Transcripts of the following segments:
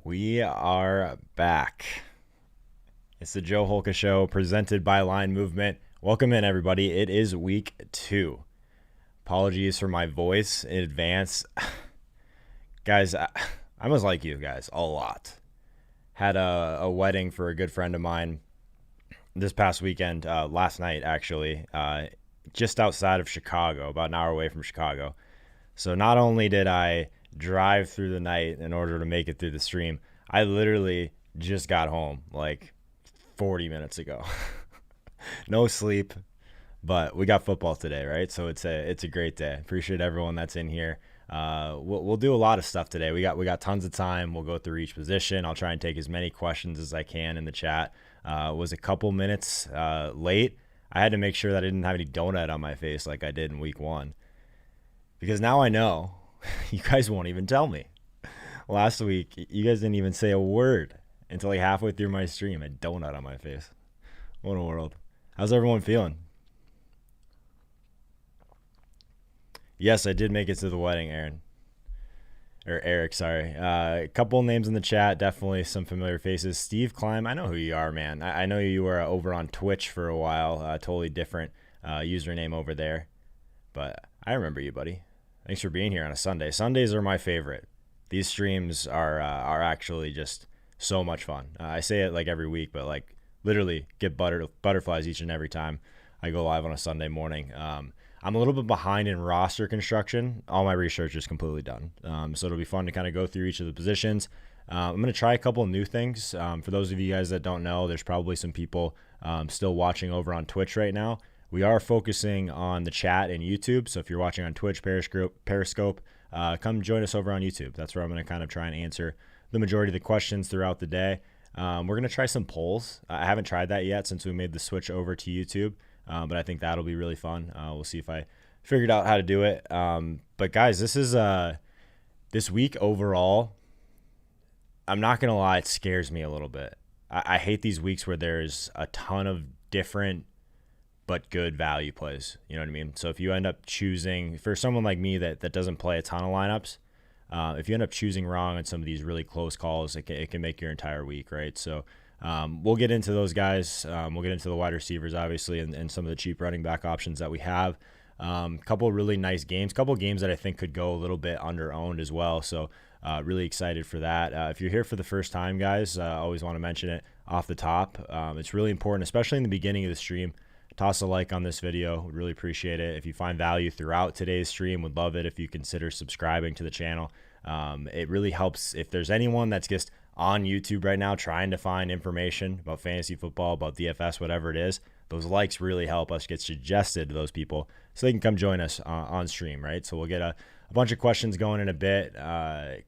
We are back. It's the Joe Holka Show presented by Line Movement. Welcome in, everybody. It is week 2. Apologies for my voice in advance. Guys, I must like you guys a lot. Had a wedding for a good friend of mine this past weekend, last night actually, just outside of Chicago, about an hour away from Chicago. So not only did I drive through the night in order to make it through the stream, I literally just got home like 40 minutes ago. No sleep, but we got football today, right? So it's a great day. Appreciate everyone that's in here. We'll do a lot of stuff today. We got tons of time. We'll go through each position. I'll try and take as many questions as I can in the chat. Was a couple minutes late. I had to make sure that I didn't have any donut on my face like I did in week 1, because now I know. You guys won't even tell me. Last week, you guys didn't even say a word until like halfway through my stream. A donut on my face. What a world. How's everyone feeling? Yes, I did make it to the wedding, Eric, sorry. A couple names in the chat, definitely some familiar faces. Steve Klein, I know who you are, man. I know you were over on Twitch for a while. Totally different username over there. But I remember you, buddy. Thanks for being here on a Sunday. Sundays are my favorite. These streams are actually just so much fun. I say it like every week, but like literally get butterflies each and every time I go live on a Sunday morning. I'm a little bit behind in roster construction. All my research is completely done. So it'll be fun to kind of go through each of the positions. I'm going to try a couple of new things. For those of you guys that don't know, there's probably some people still watching over on Twitch right now. We are focusing on the chat and YouTube. So if you're watching on Twitch, Periscope, come join us over on YouTube. That's where I'm going to kind of try and answer the majority of the questions throughout the day. We're going to try some polls. I haven't tried that yet since we made the switch over to YouTube, but I think that'll be really fun. We'll see if I figured out how to do it. But guys, this week overall, I'm not going to lie, it scares me a little bit. I hate these weeks where there's a ton of different but good value plays. You know what I mean? So if you end up choosing, for someone like me that doesn't play a ton of lineups, if you end up choosing wrong on some of these really close calls, it can make your entire week, right? So we'll get into those guys. We'll get into the wide receivers, obviously, and some of the cheap running back options that we have. Couple really nice games, couple games that I think could go a little bit under-owned as well. So really excited for that. If you're here for the first time, guys, I always want to mention it off the top. It's really important, especially in the beginning of the stream. Toss a like on this video. Would really appreciate it. If you find value throughout today's stream, would love it if you consider subscribing to the channel. It really helps if there's anyone that's just on YouTube right now trying to find information about fantasy football, about DFS, whatever it is. Those likes really help us get suggested to those people so they can come join us on stream, right? So we'll get a bunch of questions going in a bit.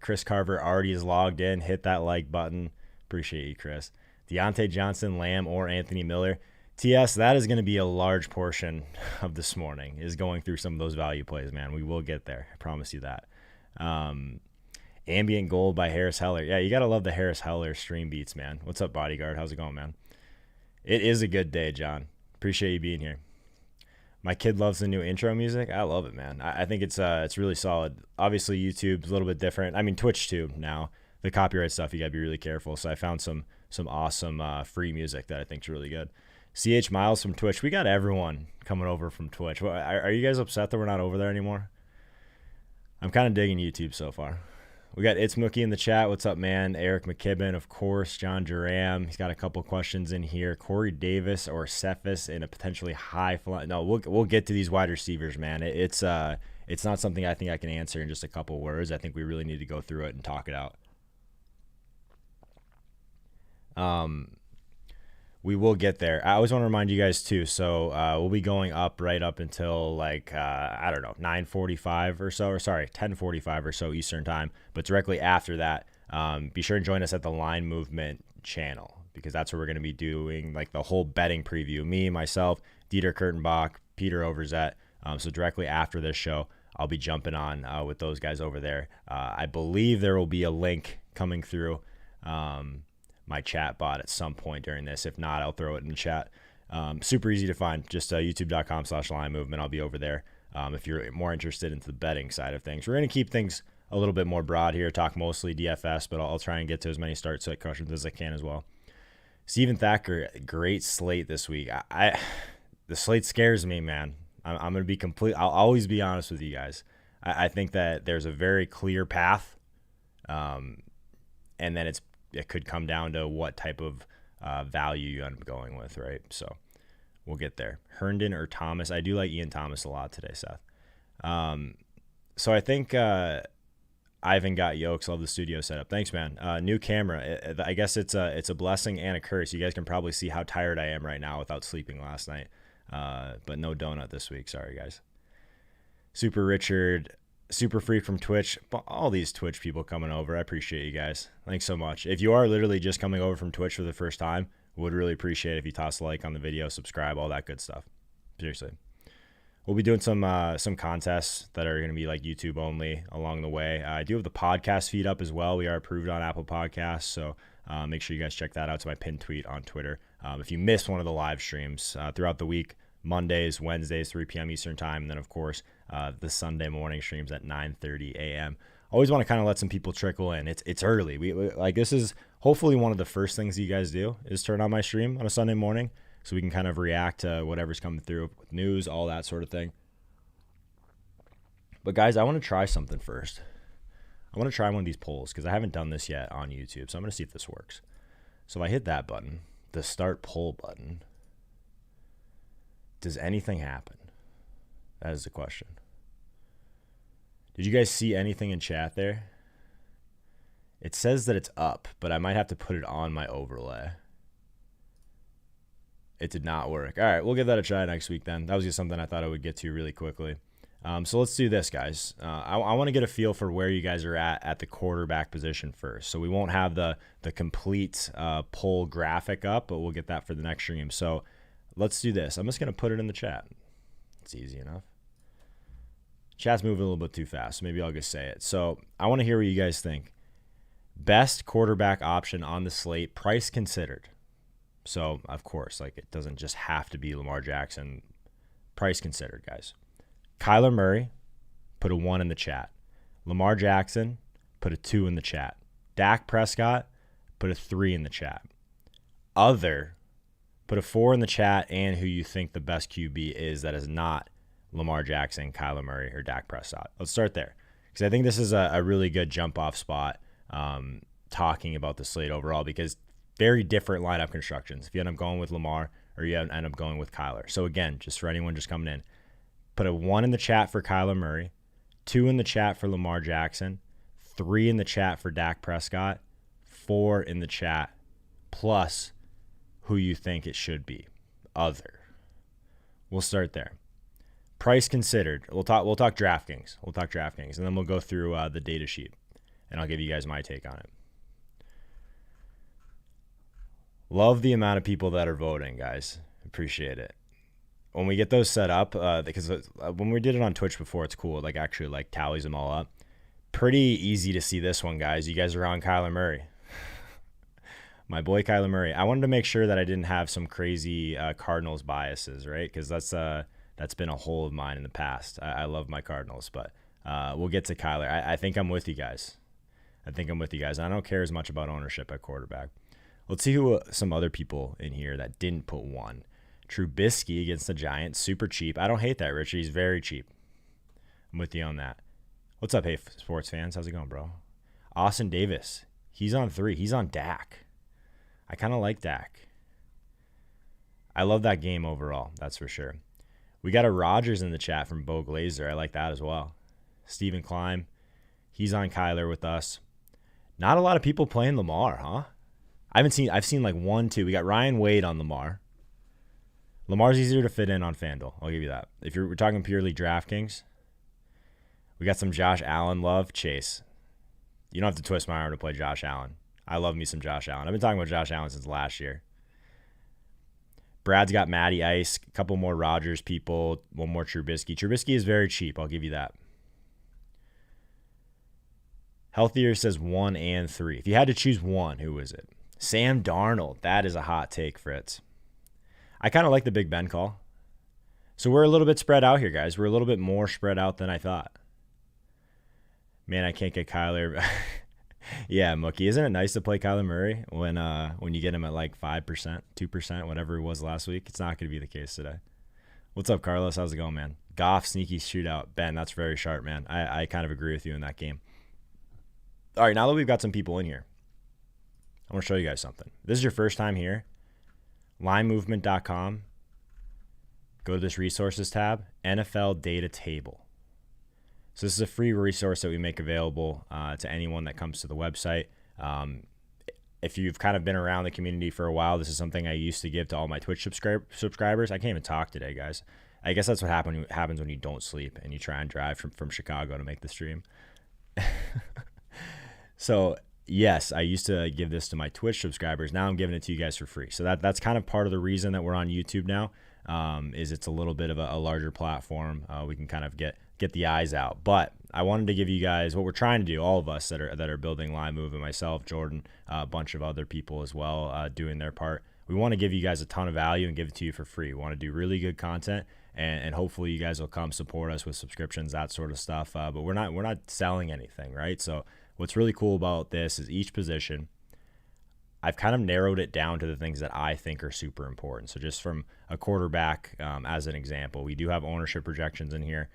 Chris Carver already is logged in. Hit that like button. Appreciate you, Chris. Deontay Johnson, Lamb, or Anthony Miller. TS, that is going to be a large portion of this morning, is going through some of those value plays, man. We will get there. I promise you that. Ambient Gold by Harris Heller. Yeah, you got to love the Harris Heller stream beats, man. What's up, Bodyguard? How's it going, man? It is a good day, John. Appreciate you being here. My kid loves the new intro music. I love it, man. I think it's really solid. Obviously, YouTube's a little bit different. I mean, Twitch, too, now. The copyright stuff, you got to be really careful. So I found some awesome free music that I think is really good. CH Miles from Twitch. We got everyone coming over from Twitch. Are you guys upset that we're not over there anymore? I'm kind of digging YouTube so far. We got It's Mookie in the chat. What's up, man? Eric McKibben, of course. John Duram. He's got a couple questions in here. Corey Davis or Cephas in a potentially high fly. No, we'll get to these wide receivers, man. It's not something I think I can answer in just a couple words. I think we really need to go through it and talk it out. We will get there. I always want to remind you guys too. So we'll be going up right up until like, I don't know, 9:45 or so, or sorry, 10:45 or so Eastern time. But directly after that, be sure and join us at the Line Movement channel, because that's where we're going to be doing like the whole betting preview. Me, myself, Dieter Kurtenbach, Peter Overzet. So directly after this show, I'll be jumping on with those guys over there. I believe there will be a link coming through my chat bot at some point during this. If not, I'll throw it in the chat. Super easy to find. Just youtube.com/LineMovement. I'll be over there if you're more interested into the betting side of things. We're going to keep things a little bit more broad here, talk mostly DFS, but I'll try and get to as many start set questions as I can as well. Steven Thacker, great slate this week. The slate scares me, man. I'm going to be I'll always be honest with you guys. I think that there's a very clear path, and then it could come down to what type of value you end up going with, right? So we'll get there. Herndon or Thomas. I do like Ian Thomas a lot today, Seth. So I think Ivan got yokes. Love the studio setup. Thanks, man. New camera. I guess it's a blessing and a curse. You guys can probably see how tired I am right now without sleeping last night. But no donut this week. Sorry, guys. Super Richard, Super Freak from Twitch. All these Twitch people coming over. I appreciate you guys. Thanks so much. If you are literally just coming over from Twitch for the first time, would really appreciate it if you toss a like on the video, subscribe, all that good stuff. Seriously. We'll be doing some contests that are going to be like YouTube only along the way. I do have the podcast feed up as well. We are approved on Apple Podcasts, so make sure you guys check that out. It's my pinned tweet on Twitter. If you missed one of the live streams throughout the week, Mondays, Wednesdays, 3 p.m. Eastern time, and then, of course, the Sunday morning streams at 9:30 a.m. Always want to kind of let some people trickle in. It's early. We like this is hopefully one of the first things you guys do is turn on my stream on a Sunday morning, so we can kind of react to whatever's coming through with news, all that sort of thing. But guys, I want to try something first. I want to try one of these polls because I haven't done this yet on YouTube, so I'm going to see if this works. So if I hit that button, the start poll button, does anything happen? That is the question. Did you guys see anything in chat there? It says that it's up, but I might have to put it on my overlay. It did not work. All right, we'll give that a try next week then. That was just something I thought I would get to really quickly. So let's do this, guys. I want to get a feel for where you guys are at the quarterback position first. So we won't have the complete poll graphic up, but we'll get that for the next stream. So let's do this. I'm just going to put it in the chat. It's easy enough. Chat's moving a little bit too fast. Maybe I'll just say it. So I want to hear what you guys think. Best quarterback option on the slate, price considered. So, of course, like it doesn't just have to be Lamar Jackson. Price considered, guys. Kyla Murray, put a 1 in the chat. Lamar Jackson, put a 2 in the chat. Dak Prescott, put a 3 in the chat. Other, put a 4 in the chat, and who you think the best QB is that is not Lamar Jackson, Kyla Murray, or Dak Prescott. Let's start there because I think this is a really good jump-off spot talking about the slate overall because very different lineup constructions if you end up going with Lamar or you end up going with Kyler. So, again, just for anyone just coming in, put a 1 in the chat for Kyler Murray, 2 in the chat for Lamar Jackson, 3 in the chat for Dak Prescott, 4 in the chat, plus who you think it should be. Other. We'll start there. Price considered. We'll talk DraftKings. We'll talk DraftKings, and then we'll go through the data sheet, and I'll give you guys my take on it. Love the amount of people that are voting, guys. Appreciate it. When we get those set up, because when we did it on Twitch before, it's cool. Like actually, like tallies them all up. Pretty easy to see this one, guys. You guys are on Kyler Murray. My boy Kyler Murray. I wanted to make sure that I didn't have some crazy Cardinals biases, right? Because that's been a hole of mine in the past. I love my Cardinals, but we'll get to Kyler. I think I'm with you guys. I don't care as much about ownership at quarterback. Let's see who some other people in here that didn't put 1. Trubisky against the Giants, super cheap. I don't hate that, Richard. He's very cheap. I'm with you on that. What's up, hey, sports fans? How's it going, bro? Austin Davis. He's on 3. He's on Dak. I kind of like Dak. I love that game overall, that's for sure. We got a Rodgers in the chat from Bo Glazer. I like that as well. Steven Klein. He's on Kyler with us. Not a lot of people playing Lamar, huh? I've seen like 1, 2. We got Ryan Wade on Lamar. Lamar's easier to fit in on FanDuel. I'll give you that. If we're talking purely DraftKings, we got some Josh Allen love. Chase. You don't have to twist my arm to play Josh Allen. I love me some Josh Allen. I've been talking about Josh Allen since last year. Brad's got Matty Ice, a couple more Rodgers people, 1 more Trubisky. Trubisky is very cheap. I'll give you that. Healthier says 1 and 3. If you had to choose 1, who is it? Sam Darnold. That is a hot take, Fritz. I kind of like the Big Ben call. So we're a little bit spread out here, guys. We're a little bit more spread out than I thought. Man, I can't get Kyler. Yeah, Mookie, isn't it nice to play Kyla Murray when you get him at like 5%, 2%, whatever it was last week? It's not going to be the case today. What's up, Carlos? How's it going, man? Goff, sneaky shootout. Ben, that's very sharp, man. I kind of agree with you in that game. All right, now that we've got some people in here, I want to show you guys something. If this is your first time here, linemovement.com. Go to this resources tab, NFL data table. So this is a free resource that we make available to anyone that comes to the website. If you've kind of been around the community for a while, this is something I used to give to all my Twitch subscribers. I can't even talk today, guys. I guess that's what happens when you don't sleep and you try and drive from Chicago to make the stream. So yes, I used to give this to my Twitch subscribers. Now I'm giving it to you guys for free. So that's kind of part of the reason that we're on YouTube now. Is it's a little bit of a larger platform. We can kind of get the eyes out. But I wanted to give you guys what we're trying to do, all of us that are building Line Move, and myself, Jordan, a bunch of other people as well doing their part. We want to give you guys a ton of value and give it to you for free. We want to do really good content, and hopefully you guys will come support us with subscriptions, that sort of stuff. But we're not selling anything, right? So what's really cool about this is each position, I've kind of narrowed it down to the things that I think are super important. So just from a quarterback as an example, we do have ownership projections in here.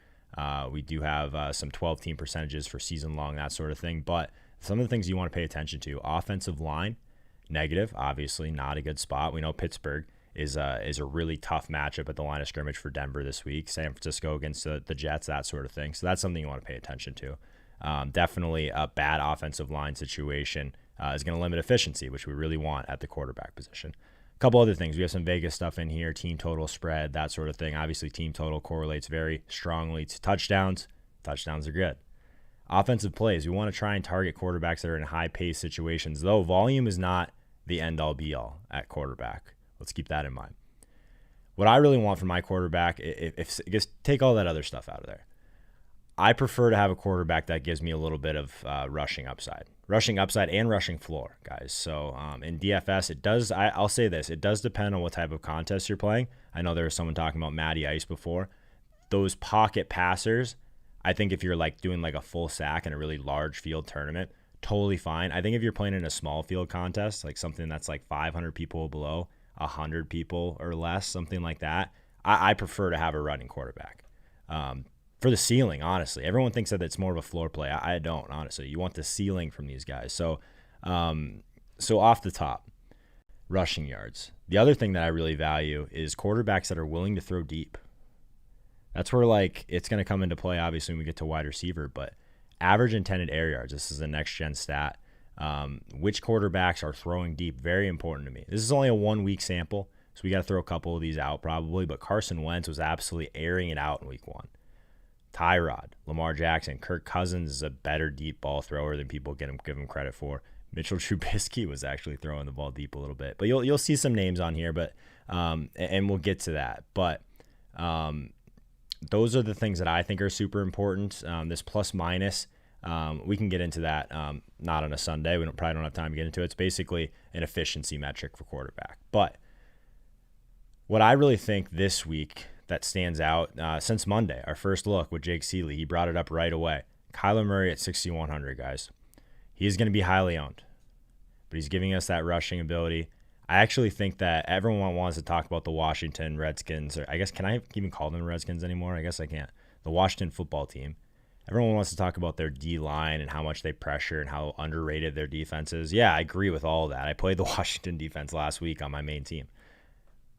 We do have some 12-team percentages for season long, that sort of thing. But some of the things you want to pay attention to: offensive line, negative, obviously not a good spot. We know Pittsburgh is a really tough matchup at the line of scrimmage for Denver this week. San Francisco against the Jets, that sort of thing. So that's something you want to pay attention to. Definitely a bad offensive line situation is going to limit efficiency, which we really want at the quarterback position. A couple other things. We have some Vegas stuff in here, team total, spread, that sort of thing. Obviously, team total correlates very strongly to touchdowns. Touchdowns are good. Offensive plays. We want to try and target quarterbacks that are in high-paced situations, though volume is not the end-all, be-all at quarterback. Let's keep that in mind. What I really want from my quarterback, if just take all that other stuff out of there. I prefer to have a quarterback that gives me a little bit of rushing upside and rushing floor, guys. So in DFS, it does. I'll say this: it does depend on what type of contest you're playing. I know there was someone talking about Matty Ice before. Those pocket passers, I think if you're like doing like a full sack in a really large field tournament, totally fine. I think if you're playing in a small field contest, like something that's like 500 people below, 100 people or less, something like that, I prefer to have a running quarterback. For the ceiling, honestly. Everyone thinks that it's more of a floor play. I don't, honestly. You want the ceiling from these guys. So off the top, rushing yards. The other thing that I really value is quarterbacks that are willing to throw deep. That's where like it's going to come into play, obviously, when we get to wide receiver. But average intended air yards, this is a next-gen stat. Which quarterbacks are throwing deep? Very important to me. This is only a 1-week sample, so we got to throw a couple of these out probably. But Carson Wentz was absolutely airing it out in week 1. Tyrod, Lamar Jackson, Kirk Cousins is a better deep ball thrower than people give him credit for. Mitchell Trubisky was actually throwing the ball deep a little bit, but you'll see some names on here, but and we'll get to that. But those are the things that I think are super important. This plus minus, we can get into that. Not on a Sunday. We probably don't have time to get into it. It's basically an efficiency metric for quarterback. But what I really think this week that stands out since Monday, our first look with Jake Seeley, he brought it up right away. Kyla Murray at 6,100, guys. He is going to be highly owned, but he's giving us that rushing ability. I actually think that everyone wants to talk about the Washington Redskins, or I guess, can I even call them Redskins anymore? I guess I can't. The Washington football team. Everyone wants to talk about their D-line and how much they pressure and how underrated their defense is. Yeah, I agree with all of that. I played the Washington defense last week on my main team.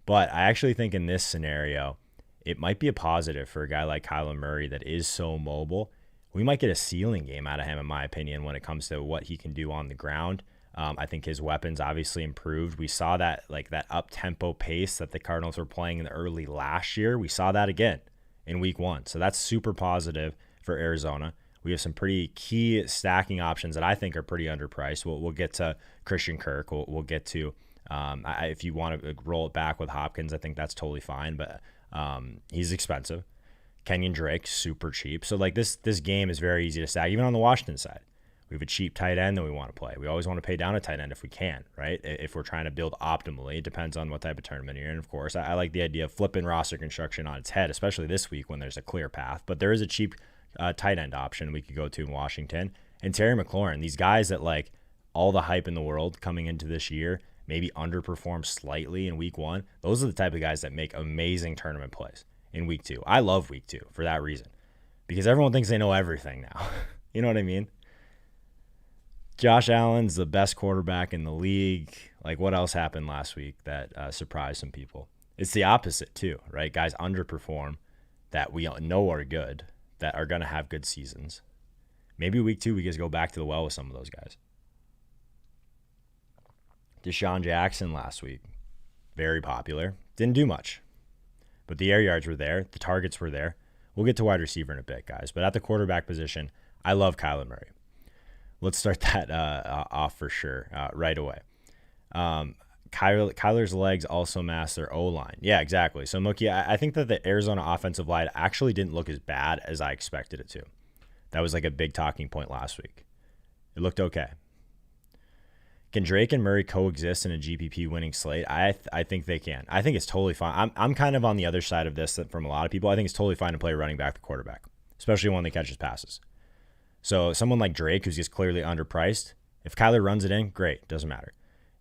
But I actually think in this scenario, it might be a positive for a guy like Kyla Murray that is so mobile. We might get a ceiling game out of him, in my opinion, when it comes to what he can do on the ground. I think his weapons obviously improved. We saw that up-tempo pace that the Cardinals were playing in the early last year. We saw that again in week 1. So that's super positive for Arizona. We have some pretty key stacking options that I think are pretty underpriced. We'll get to Christian Kirk. We'll get to, if you want to roll it back with Hopkins, I think that's totally fine. But he's expensive. Kenyon Drake, super cheap. So like this game is very easy to stack, even on the Washington side. We have a cheap tight end that we want to play. We always want to pay down a tight end if we can, right? If we're trying to build optimally. It depends on what type of tournament you're in, of course. I like the idea of flipping roster construction on its head, especially this week when there's a clear path. But there is a cheap tight end option we could go to in Washington. And Terry McLaurin, these guys that like all the hype in the world coming into this year, maybe underperform slightly in week 1. Those are the type of guys that make amazing tournament plays in week 2. I love week 2 for that reason, because everyone thinks they know everything now. You know what I mean? Josh Allen's the best quarterback in the league. Like, what else happened last week that surprised some people? It's the opposite too, right? Guys underperform that we know are good, that are going to have good seasons. Maybe week 2 we just go back to the well with some of those guys. Deshaun Jackson last week, very popular. Didn't do much, but the air yards were there. The targets were there. We'll get to wide receiver in a bit, guys. But at the quarterback position, I love Kyla Murray. Let's start that off for sure right away. Kyler's legs also mask their O-line. Yeah, exactly. So, Mookie, I think that the Arizona offensive line actually didn't look as bad as I expected it to. That was like a big talking point last week. It looked okay. Can Drake and Murray coexist in a GPP winning slate? I think they can. I think it's totally fine. I'm kind of on the other side of this from a lot of people. I think it's totally fine to play running back the quarterback, especially when they catches passes. So someone like Drake, who's just clearly underpriced, if Kyler runs it in, great, doesn't matter.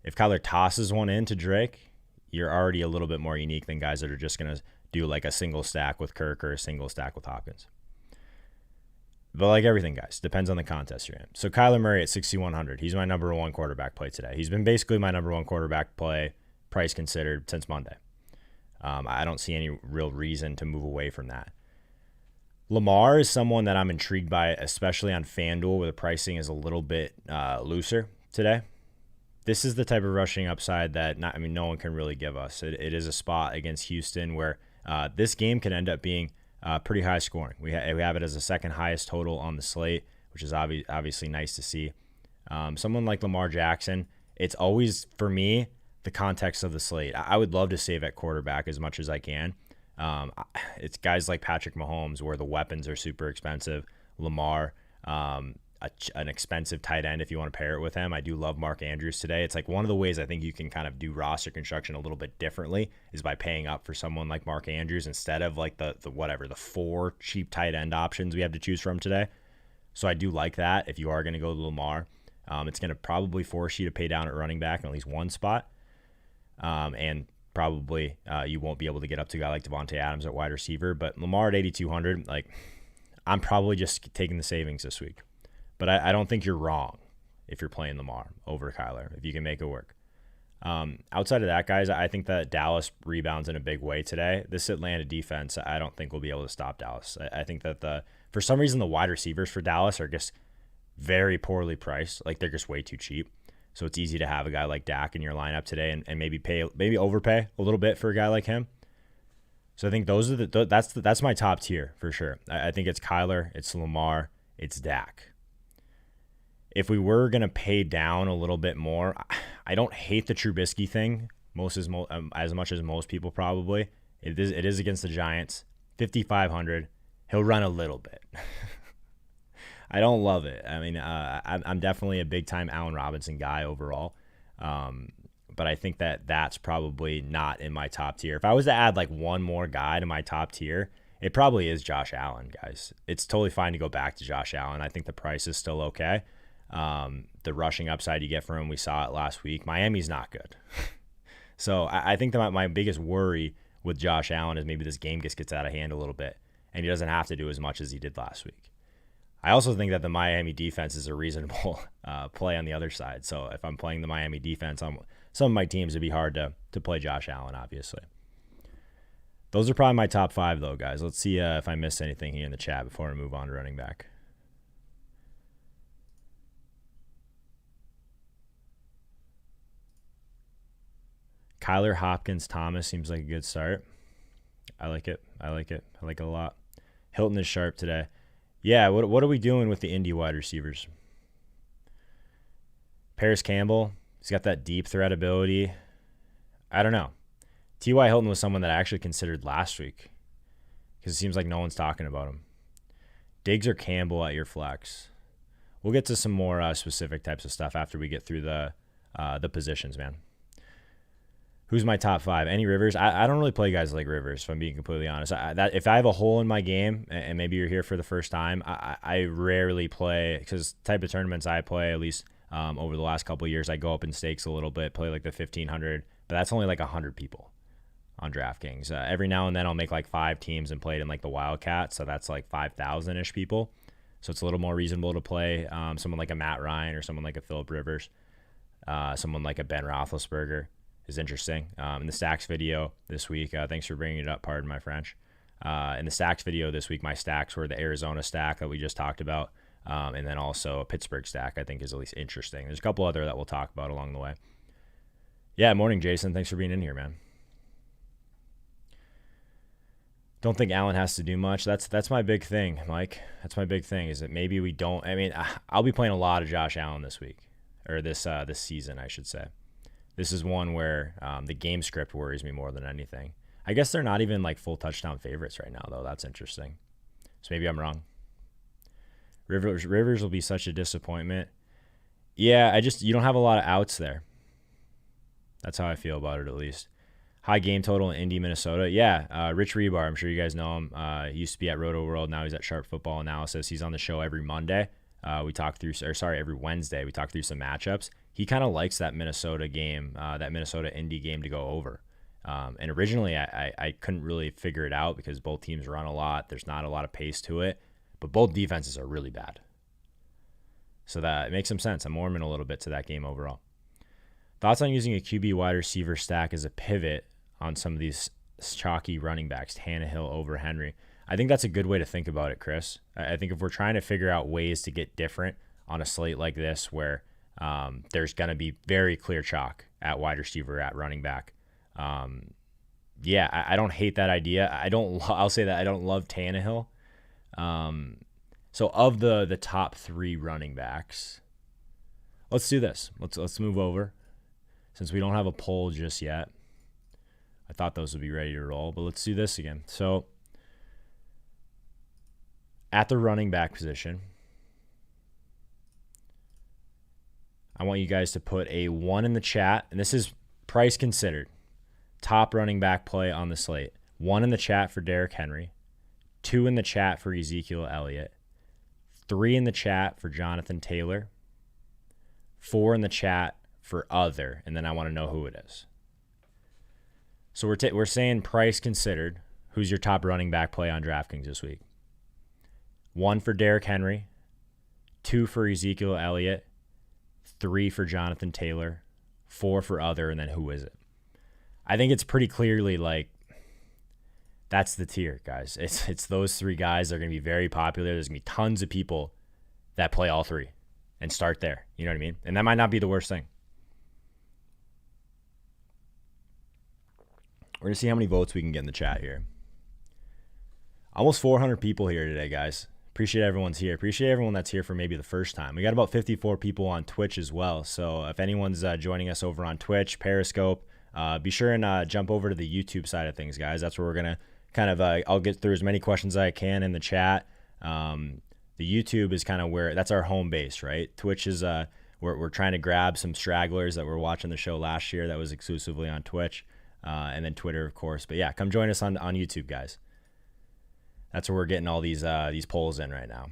If Kyler tosses one in to Drake, you're already a little bit more unique than guys that are just going to do like a single stack with Kirk or a single stack with Hopkins. But like everything, guys, depends on the contest you're in. So Kyler Murray at 6,100. He's my number 1 quarterback play today. He's been basically my number 1 quarterback play, price considered, since Monday. I don't see any real reason to move away from that. Lamar is someone that I'm intrigued by, especially on FanDuel, where the pricing is a little bit looser today. This is the type of rushing upside that no one can really give us. It is a spot against Houston where this game can end up being pretty high scoring. We have it as the second highest total on the slate, which is obviously nice to see. Someone like Lamar Jackson, it's always, for me, the context of the slate. I would love to save at quarterback as much as I can. It's guys like Patrick Mahomes where the weapons are super expensive. Lamar, an expensive tight end if you want to pair it with him. I do love Mark Andrews today. It's like one of the ways I think you can kind of do roster construction a little bit differently is by paying up for someone like Mark Andrews instead of like the 4 cheap tight end options we have to choose from today. So I do like that. If you are going to go to Lamar, it's going to probably force you to pay down at running back in at least one spot. And probably you won't be able to get up to a guy like Devontae Adams at wide receiver. But Lamar at 8,200, like I'm probably just taking the savings this week. But I don't think you're wrong if you're playing Lamar over Kyler, if you can make it work. Outside of that, guys, I think that Dallas rebounds in a big way today. This Atlanta defense, I don't think will be able to stop Dallas. I think that for some reason, the wide receivers for Dallas are just very poorly priced. Like they're just way too cheap. So it's easy to have a guy like Dak in your lineup today and maybe overpay a little bit for a guy like him. So I think those are that's my top tier for sure. I think it's Kyler, it's Lamar, it's Dak. If we were going to pay down a little bit more, I don't hate the Trubisky thing as much as most people probably. It is against the Giants. 5,500. He'll run a little bit. I don't love it. I mean, I'm definitely a big-time Allen Robinson guy overall. But I think that's probably not in my top tier. If I was to add like one more guy to my top tier, it probably is Josh Allen, guys. It's totally fine to go back to Josh Allen. I think the price is still okay. The rushing upside you get from him, we saw it last week. Miami's not good. So I think that my biggest worry with Josh Allen is maybe this game gets out of hand a little bit, and he doesn't have to do as much as he did last week. I also think that the Miami defense is a reasonable play on the other side. So if I'm playing the Miami defense on some of my teams, it'd be hard to play Josh Allen, obviously. Those are probably my top 5, though, guys. Let's see if I missed anything here in the chat before we move on to running back. Kyler, Hopkins, Thomas seems like a good start. I like it. I like it a lot. Hilton is sharp today. Yeah, what are we doing with the Indy wide receivers? Paris Campbell, he's got that deep threat ability. I don't know. T.Y. Hilton was someone that I actually considered last week because it seems like no one's talking about him. Diggs or Campbell at your flex. We'll get to some more specific types of stuff after we get through the positions, man. Who's my top 5? Any Rivers? I don't really play guys like Rivers, if I'm being completely honest. If I have a hole in my game, and maybe you're here for the first time, I rarely play, because type of tournaments I play, at least over the last couple of years, I go up in stakes a little bit, play like the 1,500, but that's only like 100 people on DraftKings. Every now and then I'll make like 5 teams and play it in like the Wildcat, so that's like 5,000-ish people. So it's a little more reasonable to play someone like a Matt Ryan or someone like a Phillip Rivers, someone like a Ben Roethlisberger. Is interesting. In the stacks video this week, thanks for bringing it up, pardon my French. In the stacks video this week, my stacks were the Arizona stack that we just talked about, and then also a Pittsburgh stack I think is at least interesting. There's a couple other that we'll talk about along the way. Yeah, morning, Jason. Thanks for being in here, man. Don't think Allen has to do much. That's my big thing, Mike. That's my big thing, is that maybe we don't. I mean, I'll be playing a lot of Josh Allen this week, or this season, I should say. This is one where the game script worries me more than anything. I guess they're not even like full touchdown favorites right now, though. That's interesting. So maybe I'm wrong. Rivers will be such a disappointment. Yeah, you don't have a lot of outs there. That's how I feel about it, at least. High game total in Indy, Minnesota. Yeah, Rich Rebar, I'm sure you guys know him. He used to be at Roto World. Now he's at Sharp Football Analysis. He's on the show every Monday. Every Wednesday. We talk through some matchups. He kind of likes that Minnesota game, that Minnesota Indy game to go over. And originally I couldn't really figure it out because both teams run a lot. There's not a lot of pace to it, but both defenses are really bad. So that makes some sense. I'm warming a little bit to that game overall. Thoughts on using a QB wide receiver stack as a pivot on some of these chalky running backs, Tannehill over Henry? I think that's a good way to think about it, Chris. I think if we're trying to figure out ways to get different on a slate like this where there's going to be very clear chalk at wide receiver, at running back. I don't hate that idea. I'll say that I don't love Tannehill. So of the top 3 running backs, let's do this. Let's move over. Since we don't have a poll just yet, I thought those would be ready to roll, but let's do this again. So at the running back position, I want you guys to put a 1 in the chat, and this is price considered. Top running back play on the slate. 1 in the chat for Derrick Henry, 2 in the chat for Ezekiel Elliott, 3 in the chat for Jonathan Taylor, 4 in the chat for other, and then I want to know who it is. So we're saying price considered. Who's your top running back play on DraftKings this week? 1 for Derrick Henry, 2 for Ezekiel Elliott, 3 for Jonathan Taylor, 4 for other, and then who is it? I think it's pretty clearly like that's the tier, guys. It's those 3 guys that are going to be very popular. There's going to be tons of people that play all 3 and start there. You know what I mean? And that might not be the worst thing. We're going to see how many votes we can get in the chat here. Almost 400 people here today, guys. Appreciate everyone's here. Appreciate everyone that's here for maybe the first time. We got about 54 people on Twitch as well. So if anyone's joining us over on Twitch, Periscope, be sure and jump over to the YouTube side of things, guys. That's where we're going to kind of, I'll get through as many questions as I can in the chat. The YouTube is kind of where, that's our home base, right? Twitch is, we're trying to grab some stragglers that were watching the show last year that was exclusively on Twitch. And then Twitter, of course. But yeah, come join us on YouTube, guys. That's where we're getting all these polls in right now.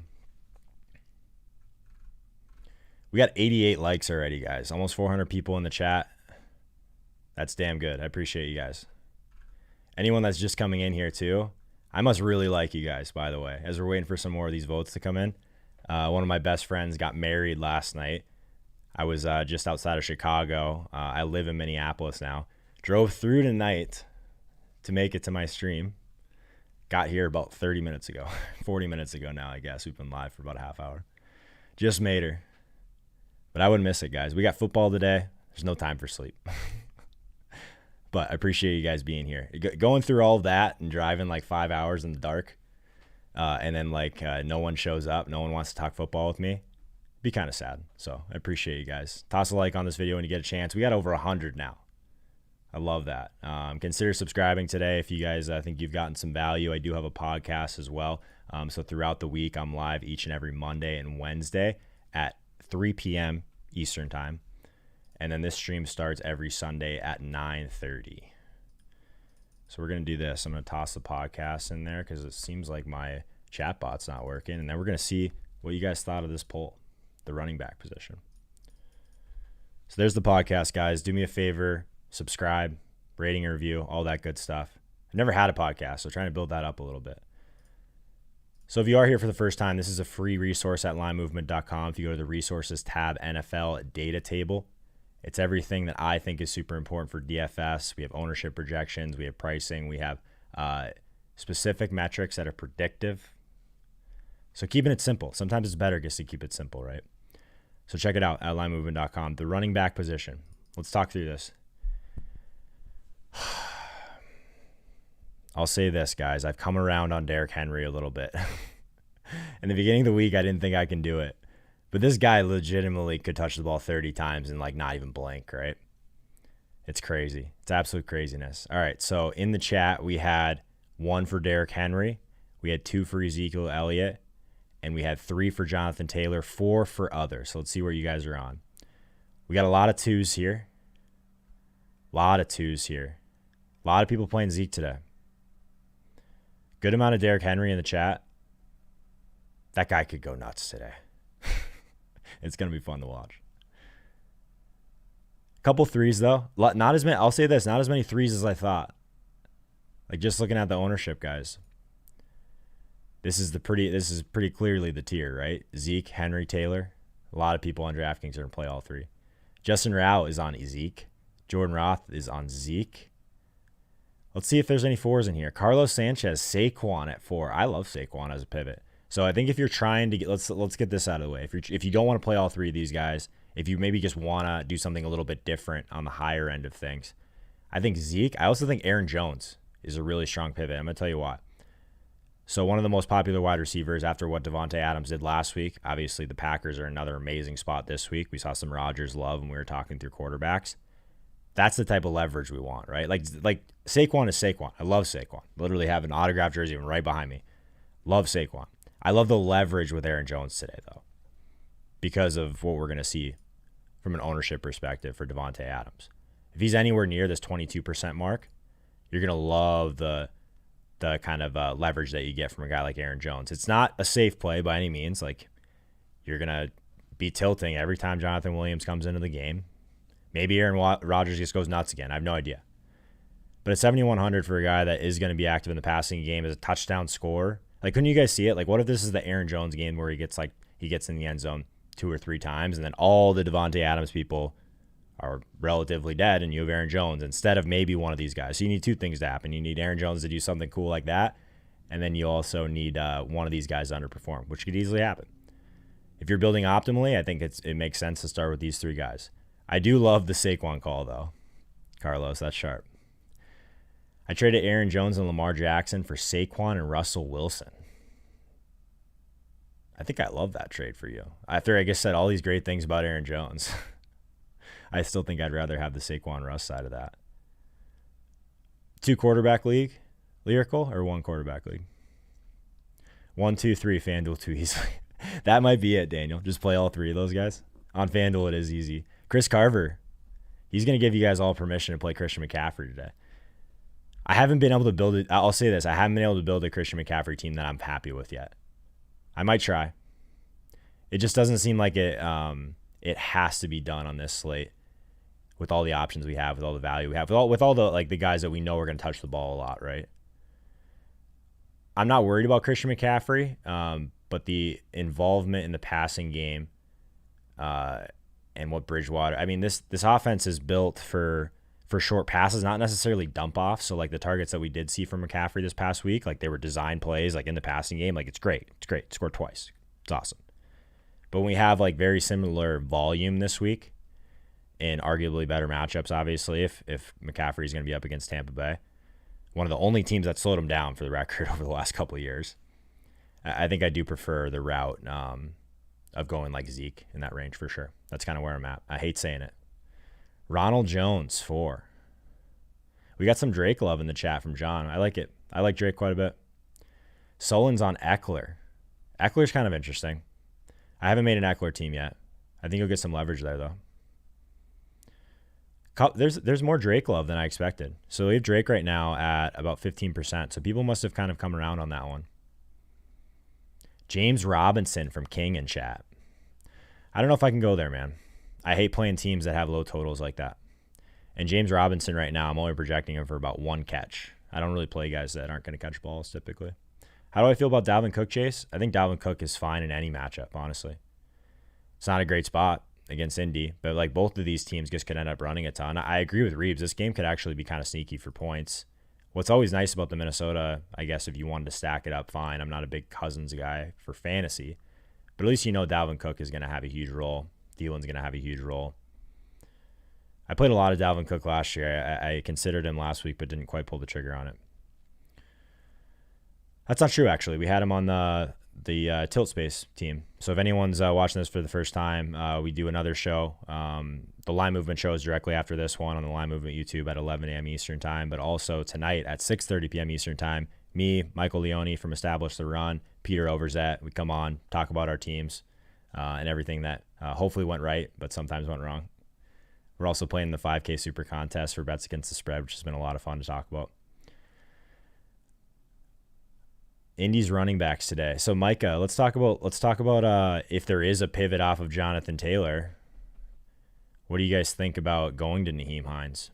We got 88 likes already, guys. Almost 400 people in the chat. That's damn good. I appreciate you guys. Anyone that's just coming in here too, I must really like you guys, by the way, as we're waiting for some more of these votes to come in. One of my best friends got married last night. I was just outside of Chicago. I live in Minneapolis now. Drove through tonight to make it to my stream. Got here about 30 minutes ago. 40 minutes ago now, I guess. We've been live for about a half hour. Just made her. But I wouldn't miss it, guys. We got football today. There's no time for sleep. But I appreciate you guys being here. Going through all of that and driving like 5 hours in the dark, and then like no one shows up, no one wants to talk football with me, be kind of sad. So I appreciate you guys. Toss a like on this video when you get a chance. We got over 100 now. I love that. Consider subscribing today if you guys think you've gotten some value. I do have a podcast as well. So throughout the week, I'm live each and every Monday and Wednesday at 3 p.m. Eastern time. And then this stream starts every Sunday at 9:30. So we're going to do this. I'm going to toss the podcast in there because it seems like my chat bot's not working. And then we're going to see what you guys thought of this poll, the running back position. So there's the podcast, guys. Do me a favor, subscribe, rating and review, all that good stuff. I've never had a podcast, so trying to build that up a little bit. So if you are here for the first time, this is a free resource at linemovement.com. If you go to the resources tab, NFL data table, it's everything that I think is super important for DFS. We have ownership projections. We have pricing. We have specific metrics that are predictive. So keeping it simple. Sometimes it's better just to keep it simple, right? So check it out at linemovement.com. The running back position. Let's talk through this. I'll say this, guys. I've come around on Derrick Henry a little bit. In the beginning of the week, I didn't think I can do it. But this guy legitimately could touch the ball 30 times and like not even blink, right? It's crazy. It's absolute craziness. All right, so in the chat, we had 1 for Derrick Henry. We had 2 for Ezekiel Elliott. And we had 3 for Jonathan Taylor, 4 for others. So let's see where you guys are on. We got a lot of 2s here. A lot of people playing Zeke today. Good amount of Derrick Henry in the chat. That guy could go nuts today. It's going to be fun to watch. Couple 3s, though. Not as many. I'll say this. Not as many 3s as I thought. Like, just looking at the ownership, guys. This is pretty clearly the tier, right? Zeke, Henry, Taylor. A lot of people on DraftKings are going to play all 3. Justin Rao is on Zeke. Jordan Roth is on Zeke. Let's see if there's any 4s in here. Carlos Sanchez, Saquon at 4. I love Saquon as a pivot. So I think if you're trying to get, let's get this out of the way. If you don't want to play all 3 of these guys, if you maybe just want to do something a little bit different on the higher end of things, I think Zeke. I also think Aaron Jones is a really strong pivot. I'm going to tell you why. So one of the most popular wide receivers after what Davante Adams did last week, obviously the Packers are another amazing spot this week. We saw some Rodgers love when we were talking through quarterbacks. That's the type of leverage we want, right? Like Saquon is Saquon. I love Saquon. Literally have an autographed jersey right behind me. Love Saquon. I love the leverage with Aaron Jones today, though, because of what we're going to see from an ownership perspective for Davante Adams. If he's anywhere near this 22% mark, you're going to love the kind of leverage that you get from a guy like Aaron Jones. It's not a safe play by any means. Like, you're going to be tilting every time Jonathan Williams comes into the game. Maybe Aaron Rodgers just goes nuts again. I have no idea. But at 7,100 for a guy that is going to be active in the passing game as a touchdown scorer, like, couldn't you guys see it? Like, what if this is the Aaron Jones game where he gets in the end zone 2 or 3 times, and then all the Davante Adams people are relatively dead, and you have Aaron Jones instead of maybe one of these guys. So you need 2 things to happen. You need Aaron Jones to do something cool like that, and then you also need one of these guys to underperform, which could easily happen. If you're building optimally, I think it makes sense to start with these 3 guys. I do love the Saquon call, though. Carlos, that's sharp. I traded Aaron Jones and Lamar Jackson for Saquon and Russell Wilson. I think I love that trade for you. After I guess said all these great things about Aaron Jones, I still think I'd rather have the Saquon Russ side of that. 2 quarterback league, lyrical, or 1 quarterback league? 1, 2, 3, FanDuel too easily. That might be it, Daniel. Just play all 3 of those guys. On FanDuel, it is easy. Chris Carver, he's going to give you guys all permission to play Christian McCaffrey today. I haven't been able to build it. I'll say this. I haven't been able to build a Christian McCaffrey team that I'm happy with yet. I might try. It just doesn't seem like it has to be done on this slate with all the options we have, with all the value we have, with all the the guys that we know are going to touch the ball a lot, right? I'm not worried about Christian McCaffrey, but the involvement in the passing game and what Bridgewater, I mean, this offense is built for short passes, not necessarily dump off. So like the targets that we did see from McCaffrey this past week, like they were design plays, like in the passing game, like it's great. Scored twice. It's awesome. But when we have like very similar volume this week in arguably better matchups, obviously, if McCaffrey is going to be up against Tampa Bay, one of the only teams that slowed him down for the record over the last couple of years, I think I do prefer the route of going like Zeke in that range for sure. That's kind of where I'm at. I hate saying it. Ronald Jones, 4. We got some Drake love in the chat from John. I like it. I like Drake quite a bit. Solon's on Eckler. Eckler's kind of interesting. I haven't made an Eckler team yet. I think you'll get some leverage there, though. There's more Drake love than I expected. So we have Drake right now at about 15%. So people must have kind of come around on that one. James Robinson from King in chat. I don't know if I can go there, man. I hate playing teams that have low totals like that. And James Robinson right now, I'm only projecting him for about 1 catch. I don't really play guys that aren't going to catch balls typically. How do I feel about Dalvin Cook, Chase? I think Dalvin Cook is fine in any matchup, honestly. It's not a great spot against Indy, but like both of these teams just could end up running a ton. I agree with Reeves. This game could actually be kind of sneaky for points. What's always nice about the Minnesota, I guess if you wanted to stack it up, fine. I'm not a big Cousins guy for fantasy, but at least you know Dalvin Cook is going to have a huge role. Thielen's going to have a huge role. I played a lot of Dalvin Cook last year. I considered him last week, but didn't quite pull the trigger on it. That's not true, actually. We had him on the Tilt Space team. So if anyone's watching this for the first time, we do another show. The Line Movement show is directly after this one on the Line Movement YouTube at 11 a.m. Eastern Time, but also tonight at 6:30 p.m. Eastern Time, me, Michael Leone from Establish the Run, Peter Overzet, we come on, talk about our teams and everything that hopefully went right, but sometimes went wrong. We're also playing the 5K Super Contest for bets against the spread, which has been a lot of fun to talk about. Indy's running backs today. So Micah, let's talk about if there is a pivot off of Jonathan Taylor. What do you guys think about going to Nahim Heinz?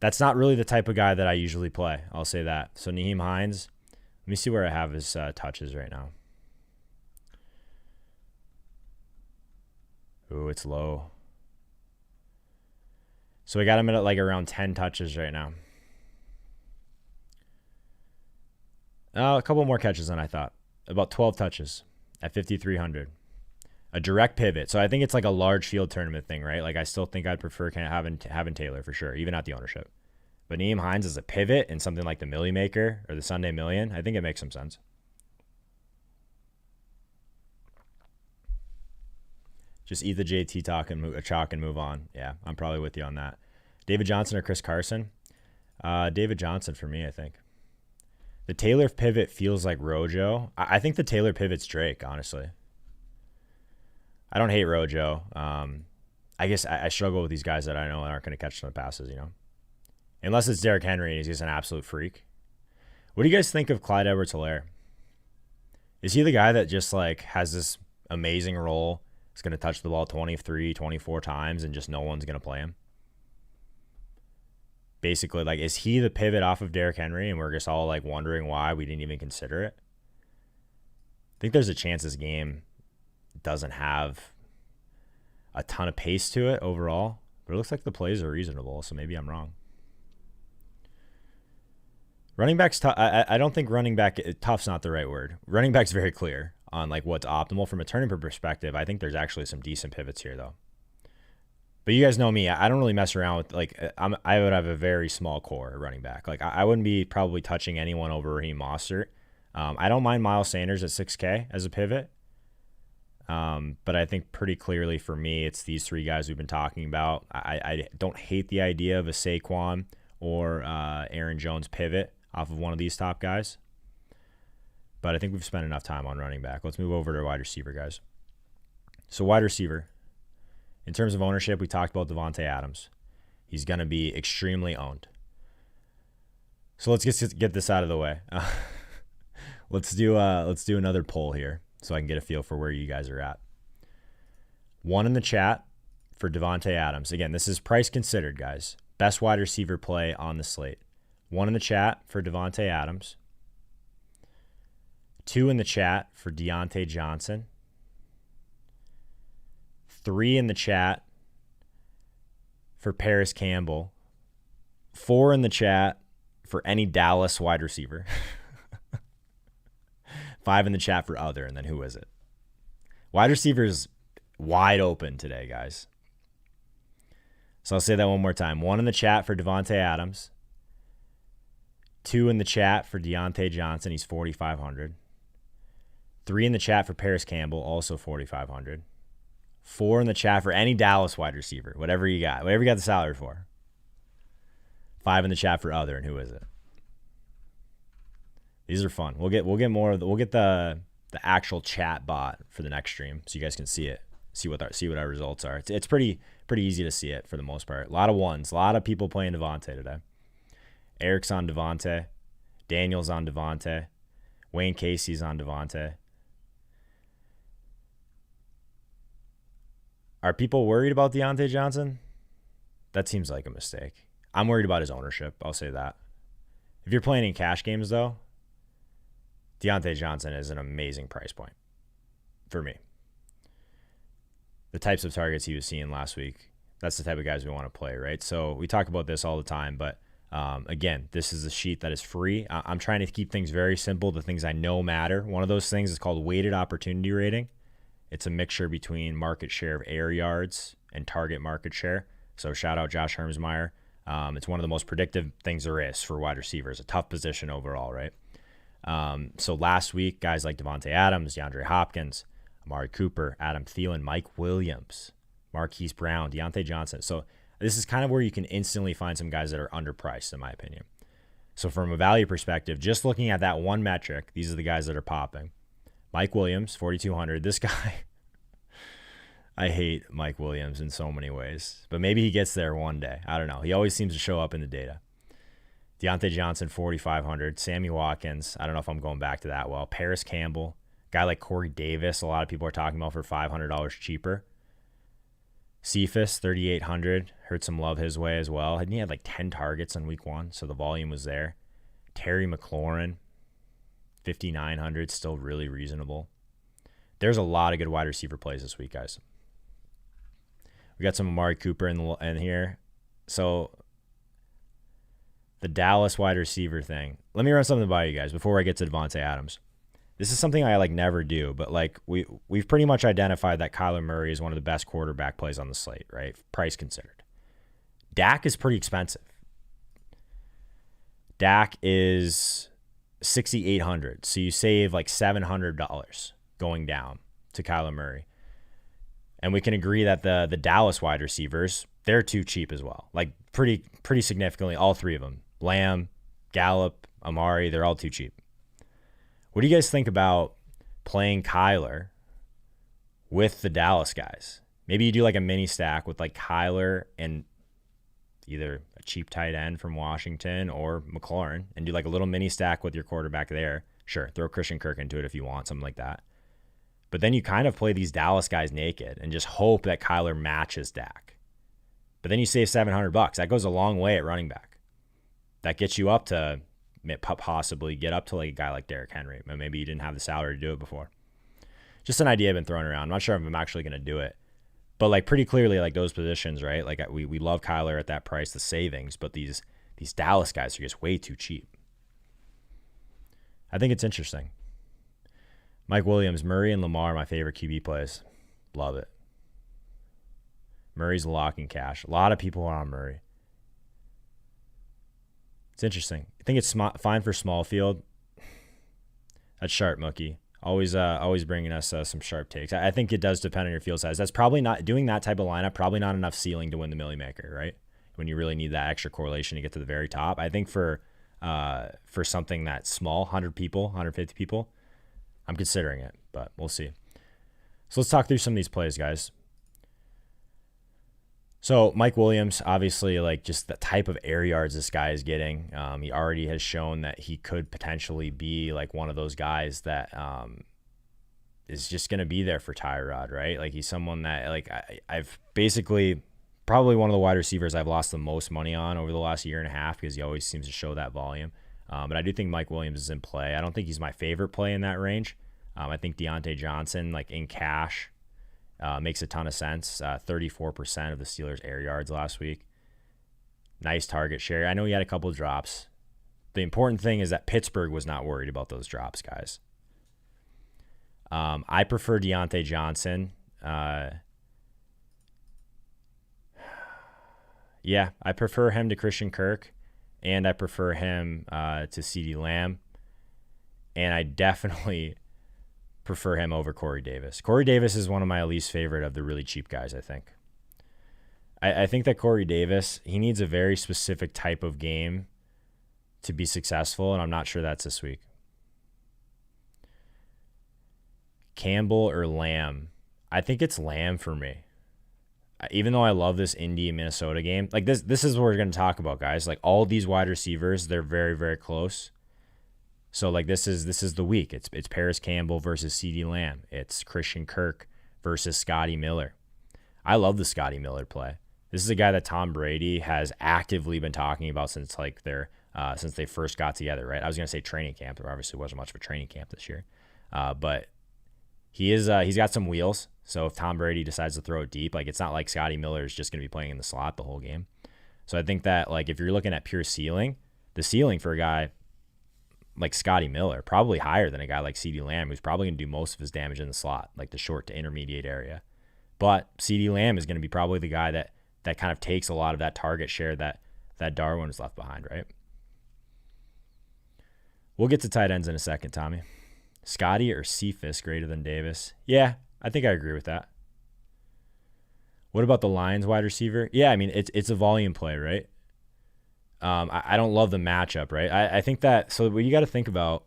That's not really the type of guy that I usually play. I'll say that. So Nahim Heinz, let me see where I have his touches right now. Ooh, it's low. So we got him at like around 10 touches right now. A couple more catches than I thought. About 12 touches at 5,300. A direct pivot. So I think it's like a large field tournament thing, right? Like I still think I'd prefer having Taylor for sure, even at the ownership. But Nahim Heinz is a pivot in something like the Millie Maker or the Sunday Million. I think it makes some sense. Just eat the JT chalk and move on. Yeah, I'm probably with you on that. David Johnson or Chris Carson? David Johnson for me, I think. The Taylor pivot feels like Rojo. I think the Taylor pivot's Drake, honestly. I don't hate Rojo. I guess I struggle with these guys that I know aren't going to catch some passes, you know. Unless it's Derrick Henry and he's just an absolute freak. What do you guys think of Clyde Edwards-Helaire? Is he the guy that just like has this amazing role? He's going to touch the ball 23, 24 times and just no one's going to play him? Basically, like, is he the pivot off of Derrick Henry and we're just all like wondering why we didn't even consider it? I think there's a chance this game doesn't have a ton of pace to it overall, but it looks like the plays are reasonable, so maybe I'm wrong. Running back's tough. I don't think running back, tough's not the right word. Running back's very clear on like what's optimal from a tournament perspective. I think there's actually some decent pivots here though. But you guys know me. I don't really mess around with like I would have a very small core running back. Like I wouldn't be probably touching anyone over Raheem Mostert. I don't mind Miles Sanders at 6K as a pivot. But I think pretty clearly for me, it's these three guys we've been talking about. I don't hate the idea of a Saquon or Aaron Jones pivot off of one of these top guys. But I think we've spent enough time on running back. Let's move over to wide receiver, guys. So wide receiver. In terms of ownership, we talked about Davante Adams. He's going to be extremely owned. So let's get this out of the way. Let's do another poll here so I can get a feel for where you guys are at. One in the chat for Davante Adams. Again, this is price considered, guys. Best wide receiver play on the slate. One in the chat for Davante Adams. Two in the chat for Deontay Johnson. 3 in the chat for Paris Campbell. 4 in the chat for any Dallas wide receiver. 5 in the chat for other, and then who is it? Wide receivers wide open today, guys. So I'll say that one more time. 1 in the chat for Davante Adams. 2 in the chat for Deontay Johnson. He's 4,500. 3 in the chat for Paris Campbell, also 4,500. 4 in the chat for any Dallas wide receiver, whatever you got the salary for. 5 in the chat for other, and who is it? These are fun. We'll get more of we'll get the actual chat bot for the next stream so you guys can see it. see what our results are. It's pretty easy to see it for the most part. A lot of ones. A lot of people playing Devontae today. Eric's on Devontae. Daniel's on Devontae. Wayne Casey's on Devontae. Are people worried about Diontae Johnson? That seems like a mistake. I'm worried about his ownership. I'll say that. If you're playing in cash games, though, Diontae Johnson is an amazing price point for me. The types of targets he was seeing last week, that's the type of guys we want to play, right? So we talk about this all the time, but again, this is a sheet that is free. I'm trying to keep things very simple, the things I know matter. One of those things is called weighted opportunity rating. It's a mixture between market share of air yards and target market share. So shout out Josh Hermsmeyer. It's one of the most predictive things there is for wide receivers, a tough position overall, right? So last week, guys like Devontae Adams, DeAndre Hopkins, Amari Cooper, Adam Thielen, Mike Williams, Marquis Brown, Diontae Johnson. So this is kind of where you can instantly find some guys that are underpriced, in my opinion. So from a value perspective, just looking at that one metric, these are the guys that are popping. Mike Williams, 4,200. This guy, I hate Mike Williams in so many ways, but maybe he gets there one day. I don't know. He always seems to show up in the data. Diontae Johnson, 4,500. Sammy Watkins, I don't know if I'm going back to that well. Paris Campbell, guy like Corey Davis, a lot of people are talking about for $500 cheaper. Cephas, 3,800. Heard some love his way as well. And he had like 10 targets in week 1, so the volume was there. Terry McLaurin, 5,900, still really reasonable. There's a lot of good wide receiver plays this week, guys. We got some Amari Cooper in here. So the Dallas wide receiver thing. Let me run something by you guys before I get to Devontae Adams. This is something I never do, but we've pretty much identified that Kyla Murray is one of the best quarterback plays on the slate, right? Price considered. Dak is pretty expensive. Dak is 6,800, so you save $700 going down to Kyla Murray. And we can agree that the Dallas wide receivers, they're too cheap as well. Pretty significantly, all three of them. Lamb, Gallup, Amari, they're all too cheap. What do you guys think about playing Kyler with the Dallas guys? Maybe you do a mini stack with Kyler and either a cheap tight end from Washington or McLaurin, and do a little mini stack with your quarterback there. Sure, throw Christian Kirk into it if you want, something like that. But then you kind of play these Dallas guys naked and just hope that Kyler matches Dak. But then you save $700. That goes a long way at running back. That gets you up to possibly get up to a guy like Derrick Henry. Maybe you didn't have the salary to do it before. Just an idea I've been throwing around. I'm not sure if I'm actually going to do it. But pretty clearly those positions, right? We love Kyler at that price, the savings, but these Dallas guys are just way too cheap. I think it's interesting. Mike Williams, Murray, and Lamar, my favorite QB plays. Love it. Murray's a lock in cash. A lot of people are on Murray. It's interesting. I think it's fine for small field. That's sharp, Mookie. Always bringing us some sharp takes. I think it does depend on your field size. That's probably not doing that type of lineup. Probably not enough ceiling to win the Millie Maker, right? When you really need that extra correlation to get to the very top. I think for something that's small, 100 people, 150 people, I'm considering it, but we'll see. So let's talk through some of these plays, guys. So Mike Williams, obviously, just the type of air yards this guy is getting. He already has shown that he could potentially be one of those guys that is just going to be there for Tyrod, right? He's someone that I've basically probably one of the wide receivers I've lost the most money on over the last year and a half because he always seems to show that volume. But I do think Mike Williams is in play. I don't think he's my favorite play in that range. I think Diontae Johnson, in cash, makes a ton of sense. 34% of the Steelers' air yards last week. Nice target share. I know he had a couple of drops. The important thing is that Pittsburgh was not worried about those drops, guys. I prefer Diontae Johnson. Yeah, I prefer him to Christian Kirk, and I prefer him to CeeDee Lamb, and I definitely prefer him over Corey Davis. Corey Davis is one of my least favorite of the really cheap guys, I think. I think that Corey Davis, he needs a very specific type of game to be successful, and I'm not sure that's this week. Campbell or Lamb, I think it's Lamb for me. Even though I love this Indy Minnesota game, like this is what we're going to talk about, guys. Like all these wide receivers, they're very, very close. So like this is the week. It's Paris Campbell versus CeeDee Lamb. It's Christian Kirk versus Scotty Miller. I love the Scotty Miller play. This is a guy that Tom Brady has actively been talking about since since they first got together, right? I was going to say training camp. There obviously wasn't much of a training camp this year. But he's got some wheels. So if Tom Brady decides to throw it deep, like it's not like Scotty Miller is just going to be playing in the slot the whole game. So I think that like if you're looking at pure ceiling, the ceiling for a guy like Scotty Miller, probably higher than a guy like CeeDee Lamb, who's probably going to do most of his damage in the slot, like the short to intermediate area. But CeeDee Lamb is going to be probably the guy that kind of takes a lot of that target share that Darwin is left behind, right? We'll get to tight ends in a second, Tommy. Scotty or Cephas greater than Davis? Yeah, I think I agree with that. What about the Lions wide receiver? Yeah, I mean, it's a volume play, right? I don't love the matchup, right? I think that, so what you got to think about,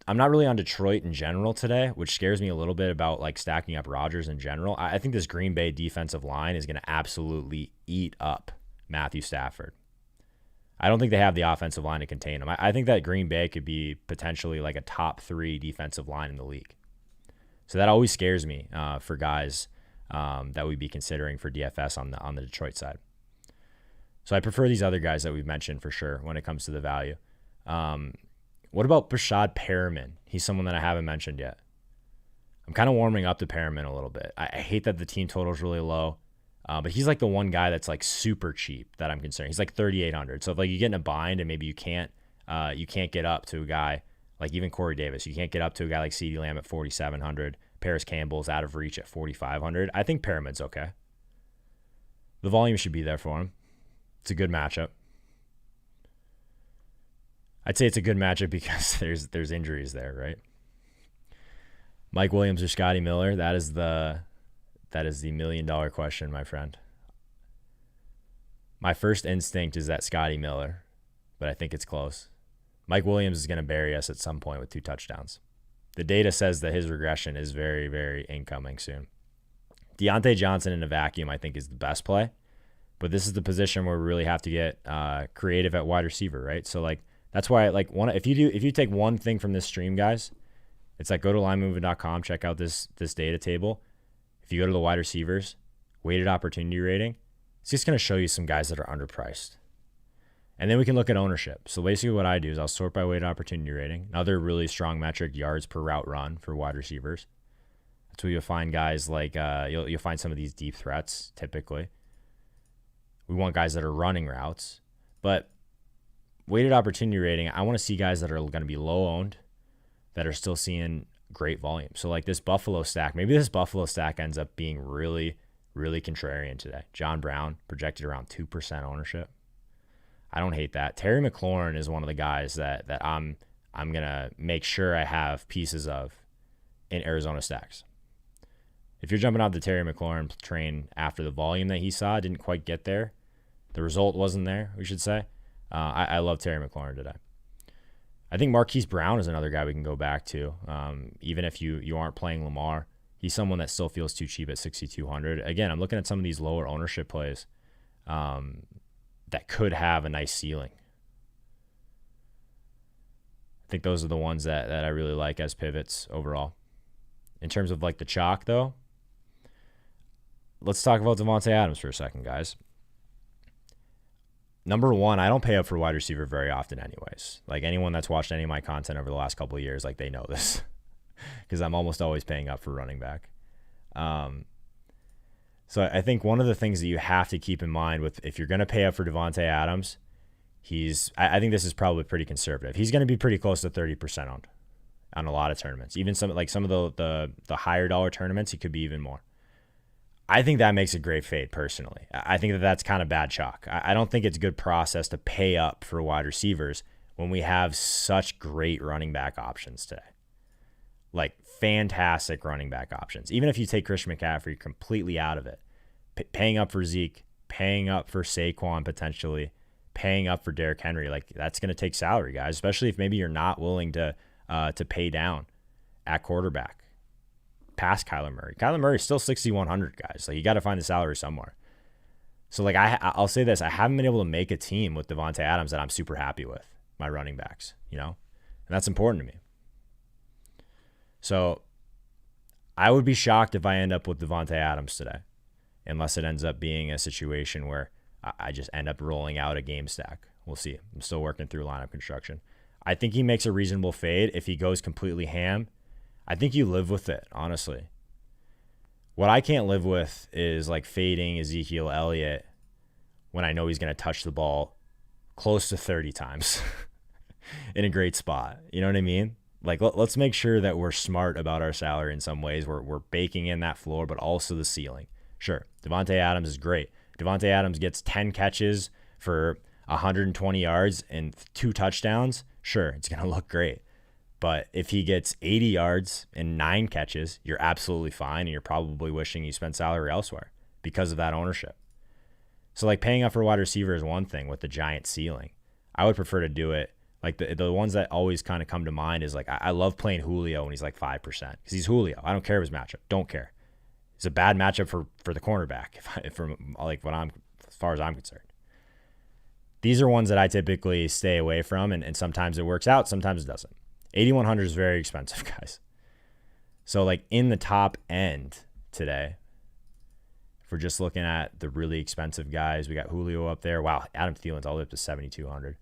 I'm not really on Detroit in general today, which scares me a little bit about like stacking up Rodgers in general. I think this Green Bay defensive line is going to absolutely eat up Matthew Stafford. I don't think they have the offensive line to contain him. I think that Green Bay could be potentially like a top 3 defensive line in the league. So that always scares me for guys that we'd be considering for DFS on the Detroit side. So I prefer these other guys that we've mentioned for sure when it comes to the value. What about Brashad Perriman? He's someone that I haven't mentioned yet. I'm kind of warming up to Perriman a little bit. I hate that the team total is really low, but he's like the one guy that's like super cheap that I'm considering. He's like 3,800. So if like you get in a bind and maybe you can't get up to a guy like even Corey Davis, you can't get up to a guy like CeeDee Lamb at 4,700. Paris Campbell's out of reach at 4,500. I think Perriman's okay. The volume should be there for him. It's a good matchup. I'd say it's a good matchup because there's injuries there, right? Mike Williams or Scotty Miller? That is the $1 million question, my friend. My first instinct is that Scotty Miller, but I think it's close. Mike Williams is going to bury us at some point with 2 touchdowns. The data says that his regression is very, very incoming soon. Deontay Johnson in a vacuum, I think, is the best play. But this is the position where we really have to get creative at wide receiver, right? So like that's why like if you take one thing from this stream, guys, it's like go to linemovement.com, check out this data table. If you go to the wide receivers, weighted opportunity rating, it's just going to show you some guys that are underpriced. And then we can look at ownership. So basically what I do is I'll sort by weighted opportunity rating. Another really strong metric, yards per route run for wide receivers. That's where you'll find guys like you'll find some of these deep threats typically. We want guys that are running routes, but weighted opportunity rating, I want to see guys that are going to be low owned, that are still seeing great volume. So like this Buffalo stack, maybe this Buffalo stack ends up being really, really contrarian today. John Brown projected around 2% ownership. I don't hate that. Terry McLaurin is one of the guys that I'm gonna make sure I have pieces of in Arizona stacks. If you're jumping off the Terry McLaurin train after the volume that he saw, didn't quite get there, the result wasn't there, we should say. I love Terry McLaurin today. I think Marquis Brown is another guy we can go back to. Even if you aren't playing Lamar, he's someone that still feels too cheap at 6,200. Again, I'm looking at some of these lower ownership plays that could have a nice ceiling. I think those are the ones that I really like as pivots overall. In terms of like the chalk, though, let's talk about Davante Adams for a second, guys. Number one, I don't pay up for wide receiver very often anyways. Like anyone that's watched any of my content over the last couple of years, like they know this because I'm almost always paying up for running back. So I think one of the things that you have to keep in mind with if you're going to pay up for Davante Adams, I think this is probably pretty conservative. He's going to be pretty close to 30% owned on a lot of tournaments. Even some of the higher dollar tournaments, he could be even more. I think that makes a great fade personally. I think that's kind of bad chalk. I don't think it's a good process to pay up for wide receivers when we have such great running back options today. Like fantastic running back options. Even if you take Christian McCaffrey completely out of it, paying up for Zeke, paying up for Saquon potentially, paying up for Derrick Henry, like that's going to take salary, guys, especially if maybe you're not willing to pay down at quarterback. past Kyla Murray. Kyla Murray is still 6,100, guys. Like, you got to find the salary somewhere. So, like, I'll say this. I haven't been able to make a team with Davante Adams that I'm super happy with, my running backs, you know? And that's important to me. So, I would be shocked if I end up with Davante Adams today, unless it ends up being a situation where I just end up rolling out a game stack. We'll see. I'm still working through lineup construction. I think he makes a reasonable fade. If he goes completely ham, I think you live with it, honestly. What I can't live with is like fading Ezekiel Elliott when I know he's going to touch the ball close to 30 times in a great spot. You know what I mean? Like, let's make sure that we're smart about our salary in some ways. We're baking in that floor, but also the ceiling. Sure, Davante Adams is great. Davante Adams gets 10 catches for 120 yards and 2 touchdowns. Sure, it's going to look great. But if he gets 80 yards and 9 catches, you're absolutely fine, and you're probably wishing you spent salary elsewhere because of that ownership. So, like, paying up for a wide receiver is one thing with the giant ceiling. I would prefer to do it. Like, the ones that always kind of come to mind is, like, I love playing Julio when he's like 5% because he's Julio. I don't care his matchup. Don't care. It's a bad matchup for the cornerback, as far as I'm concerned. These are ones that I typically stay away from, and sometimes it works out, sometimes it doesn't. 8,100 is very expensive, guys. So, like, in the top end today, if we're just looking at the really expensive guys, we got Julio up there. Wow, Adam Thielen's all the way up to 7,200.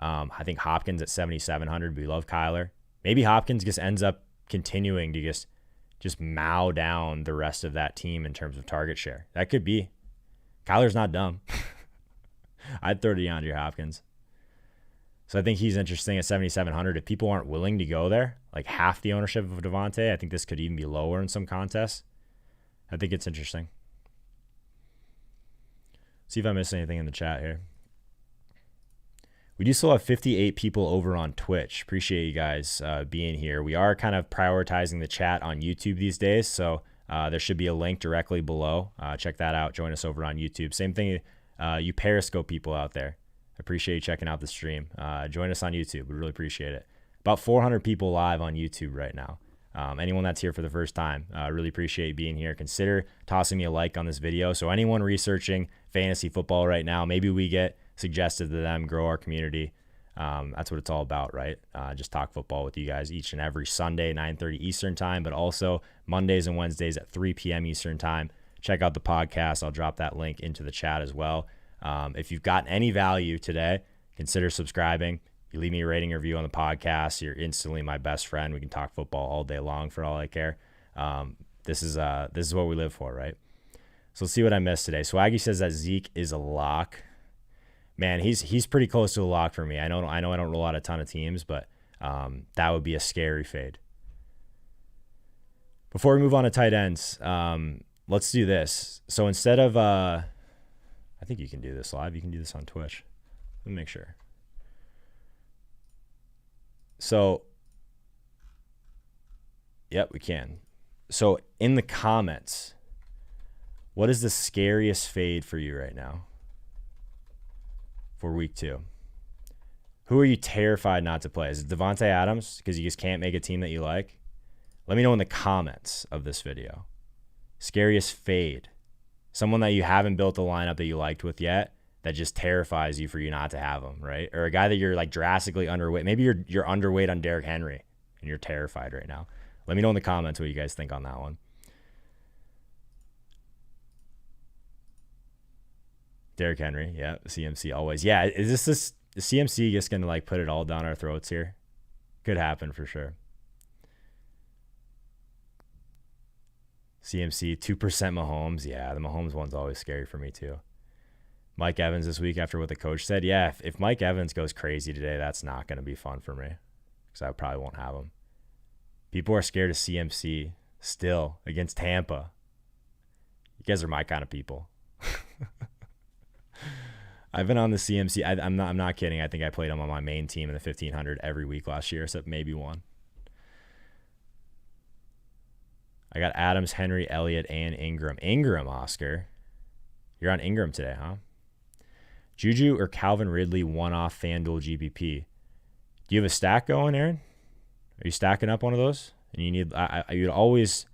I think Hopkins at 7,700. We love Kyler. Maybe Hopkins just ends up continuing to just mow down the rest of that team in terms of target share. That could be. Kyler's not dumb. I'd throw to DeAndre Hopkins. So I think he's interesting at 7,700. If people aren't willing to go there, like half the ownership of Davante, I think this could even be lower in some contests. I think it's interesting. See if I missed anything in the chat here. We do still have 58 people over on Twitch. Appreciate you guys being here. We are kind of prioritizing the chat on YouTube these days, so there should be a link directly below. Check that out. Join us over on YouTube. Same thing, you Periscope people out there. Appreciate you checking out the stream. Join us on YouTube. We really appreciate it. About 400 people live on YouTube right now. Anyone that's here for the first time, really appreciate you being here. Consider tossing me a like on this video. So anyone researching fantasy football right now, maybe we get suggested to them, grow our community. That's what it's all about, right? Just talk football with you guys each and every Sunday, 9:30 Eastern time, but also Mondays and Wednesdays at 3 p.m. Eastern time. Check out the podcast. I'll drop that link into the chat as well. If you've gotten any value today, consider subscribing. You leave me a rating or review on the podcast, you're instantly my best friend. We can talk football all day long for all I care. This is what we live for, right? So let's see what I missed today. Swaggy says that Zeke is a lock. Man, he's pretty close to a lock for me. I know I don't roll out a ton of teams, but that would be a scary fade. Before we move on to tight ends, let's do this. So instead of I think you can do this live. You can do this on Twitch. Let me make sure. So, yep, we can. So in the comments, what is the scariest fade for you right now for week 2? Who are you terrified not to play? Is it Davante Adams because you just can't make a team that you like? Let me know in the comments of this video. Scariest fade. Someone that you haven't built a lineup that you liked with yet that just terrifies you for you not to have him, right? Or a guy that you're like drastically underweight. Maybe you're underweight on Derrick Henry and you're terrified right now. Let me know in the comments what you guys think on that one. Derrick Henry, yeah, CMC always. Yeah, is CMC just going to like put it all down our throats here? Could happen for sure. CMC, 2% Mahomes. Yeah, the Mahomes one's always scary for me too. Mike Evans this week after what the coach said. Yeah, if Mike Evans goes crazy today, that's not going to be fun for me because I probably won't have him. People are scared of CMC still against Tampa. You guys are my kind of people. I've been on the CMC. I'm not kidding. I think I played him on my main team in the 1500 every week last year, except maybe one. I got Adams, Henry, Elliott, and Ingram. Ingram, Oscar. You're on Ingram today, huh? Juju or Calvin Ridley one-off FanDuel GPP. Do you have a stack going, Aaron? Are you stacking up one of those? And you need. You'd always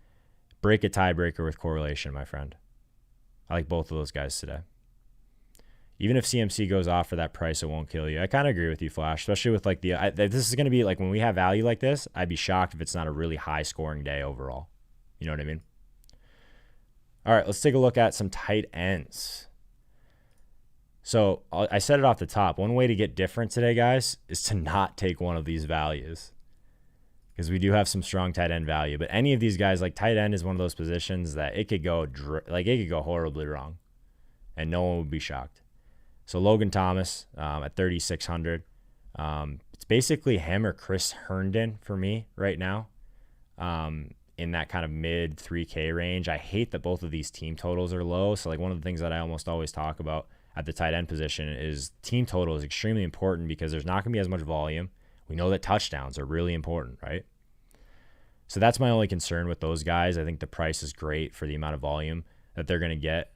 break a tiebreaker with correlation, my friend. I like both of those guys today. Even if CMC goes off for that price, it won't kill you. I kind of agree with you, Flash, especially with like this is going to be like when we have value like this, I'd be shocked if it's not a really high scoring day overall. You know what I mean? All right, let's take a look at some tight ends. So I said it off the top. One way to get different today, guys, is to not take one of these values, because we do have some strong tight end value. But any of these guys, like tight end is one of those positions that it could go horribly wrong, and no one would be shocked. So Logan Thomas at 3,600. It's basically him or Chris Herndon for me right now, in that kind of mid 3K range. I hate that both of these team totals are low. So like one of the things that I almost always talk about at the tight end position is team total is extremely important, because there's not going to be as much volume. We know that touchdowns are really important, right? So that's my only concern with those guys. I think the price is great for the amount of volume that they're going to get.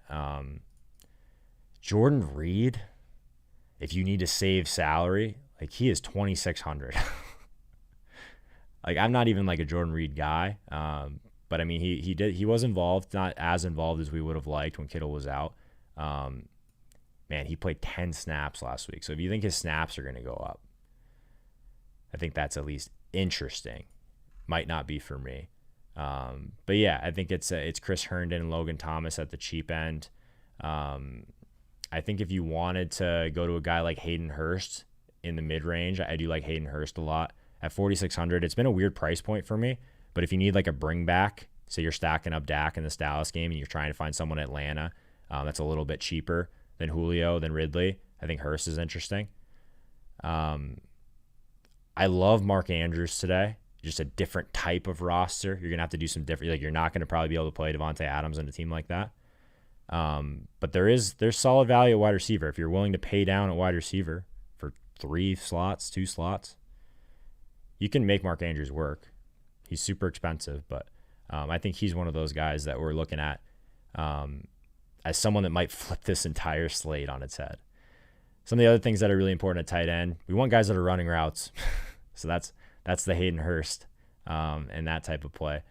Jordan Reed, if you need to save salary, like he is 2,600. Like I'm not even like a Jordan Reed guy, but I mean he was involved, not as involved as we would have liked when Kittle was out. Man, he played 10 snaps last week. So if you think his snaps are going to go up, I think that's at least interesting. Might not be for me. But yeah, I think it's Chris Herndon and Logan Thomas at the cheap end. I think if you wanted to go to a guy like Hayden Hurst in the mid-range, I do like Hayden Hurst a lot. At 4,600, it's been a weird price point for me. But if you need like a bring back, say you're stacking up Dak in this Dallas game and you're trying to find someone in Atlanta that's a little bit cheaper than Julio, than Ridley, I think Hurst is interesting. I love Mark Andrews today. Just a different type of roster. You're going to have to do some different, like you're not going to probably be able to play Devontae Adams in a team like that. But there's solid value at wide receiver. If you're willing to pay down at wide receiver for 2 slots, you can make Mark Andrews work. He's super expensive, but I think he's one of those guys that we're looking at as someone that might flip this entire slate on its head. Some of the other things that are really important at tight end, we want guys that are running routes. So that's the Hayden Hurst and that type of play.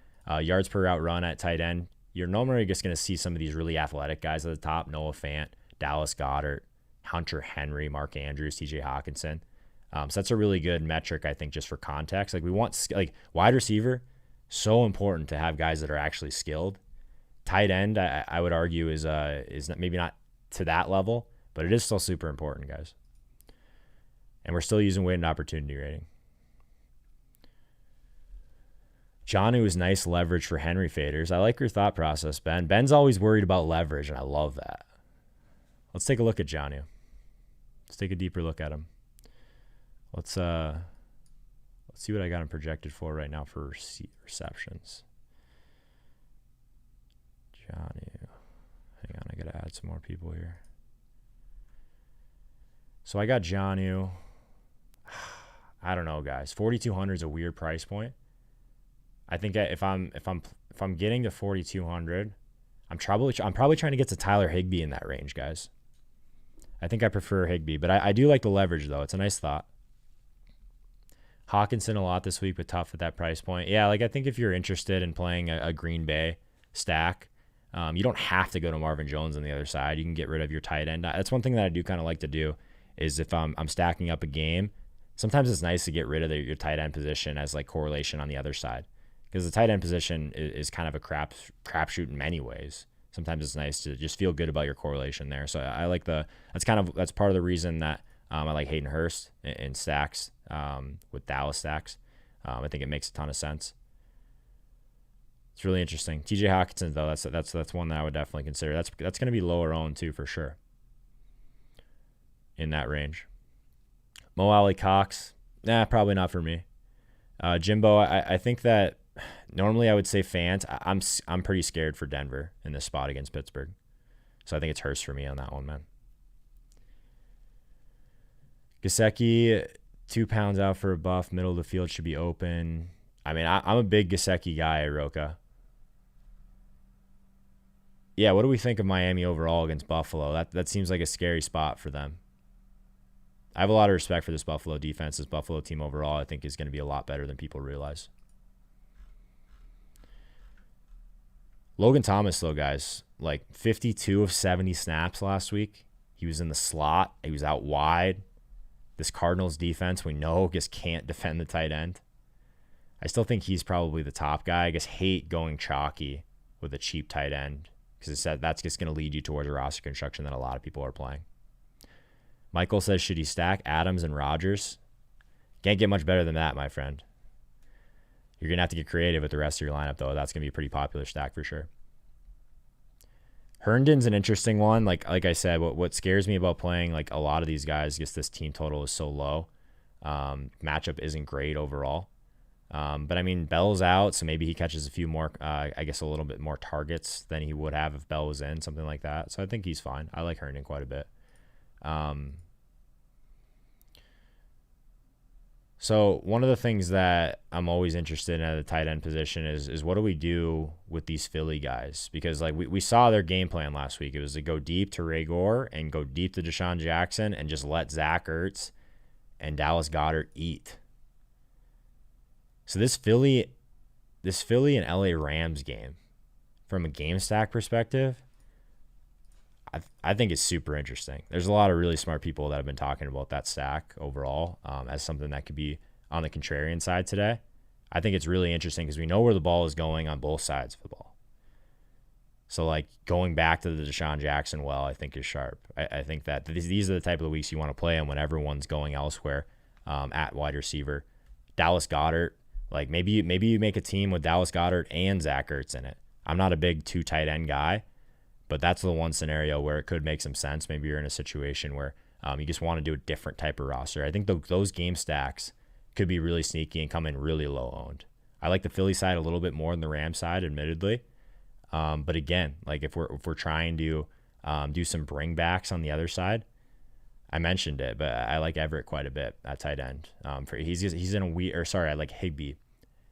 Yards per route run at tight end, you're normally just going to see some of these really athletic guys at the top: Noah Fant, Dallas Goedert, Hunter Henry, Mark Andrews, TJ Hawkinson. So that's a really good metric, I think, just for context. Like we want like wide receiver, so important to have guys that are actually skilled. Tight end, I would argue is maybe not to that level, but it is still super important, guys. And we're still using weighted opportunity rating. Jonnu is nice leverage for Henry faders. I like your thought process, Ben. Ben's always worried about leverage, and I love that. Let's take a look at Jonnu. Let's take a deeper look at him. Let's see what I got him projected for right now for receptions. Jonnu. Hang on, I got to add some more people here. So I got Jonnu. I don't know, guys. 4,200 is a weird price point. I think if I'm getting to 4,200, I'm probably trying to get to Tyler Higbee in that range, guys. I think I prefer Higbee, but I do like the leverage though. It's a nice thought. Hawkinson a lot this week, but tough at that price point. Yeah, like I think if you're interested in playing a Green Bay stack, you don't have to go to Marvin Jones on the other side. You can get rid of your tight end. That's one thing that I do kind of like to do is if I'm stacking up a game, sometimes it's nice to get rid of your tight end position as like correlation on the other side. Because the tight end position is kind of a crapshoot in many ways. Sometimes it's nice to just feel good about your correlation there. So I like that's part of the reason that I like Hayden Hurst in stacks with Dallas stacks. I think it makes a ton of sense. It's really interesting. TJ Hawkinson though, that's one that I would definitely consider. That's going to be lower owned too for sure. In that range. Mo Alley Cox, probably not for me. Jimbo, I think that normally I would say Fant. I'm pretty scared for Denver in this spot against Pittsburgh. So I think it's Hurst for me on that one, man. Gesicki, 2 pounds out for a buff. Middle of the field should be open. I mean, I'm a big Gesicki guy, Roka. Yeah, what do we think of Miami overall against Buffalo? That seems like a scary spot for them. I have a lot of respect for this Buffalo defense. This Buffalo team overall, I think, is going to be a lot better than people realize. Logan Thomas, though, guys, like 52 of 70 snaps last week. He was in the slot. He was out wide. This Cardinals defense, we know, just can't defend the tight end. I still think he's probably the top guy. I just hate going chalky with a cheap tight end because that's just going to lead you towards a roster construction that a lot of people are playing. Michael says, should he stack Adams and Rodgers? Can't get much better than that, my friend. You're going to have to get creative with the rest of your lineup, though. That's going to be a pretty popular stack for sure. Herndon's an interesting one. Like I said, what scares me about playing like a lot of these guys, just this team total is so low. Matchup isn't great overall. But I mean, Bell's out, so maybe he catches a few more, I guess a little bit more targets than he would have if Bell was in, something like that. So I think he's fine. I like Herndon quite a bit. So one of the things that I'm always interested in at the tight end position is what do we do with these Philly guys? Because like we saw their game plan last week. It was to go deep to Ray Gore and go deep to Deshaun Jackson and just let Zach Ertz and Dallas Goedert eat. So this Philly and LA Rams game, from a game stack perspective, I think it's super interesting. There's a lot of really smart people that have been talking about that stack overall as something that could be on the contrarian side today. I think it's really interesting because we know where the ball is going on both sides of the ball. So, like, going back to the Deshaun Jackson I think is sharp. I think that these are the type of the weeks you want to play in when everyone's going elsewhere at wide receiver. Dallas Goedert, like maybe you make a team with Dallas Goedert and Zach Ertz in it. I'm not a big 2 tight end guy, but that's the one scenario where it could make some sense. Maybe you're in a situation where you just want to do a different type of roster. I think those game stacks could be really sneaky and come in really low owned. I like the Philly side a little bit more than the Ram side, admittedly. But again, like if we're trying to do some bringbacks on the other side, I mentioned it, but I like Everett quite a bit at tight end. He's in a weird, I like Higbee.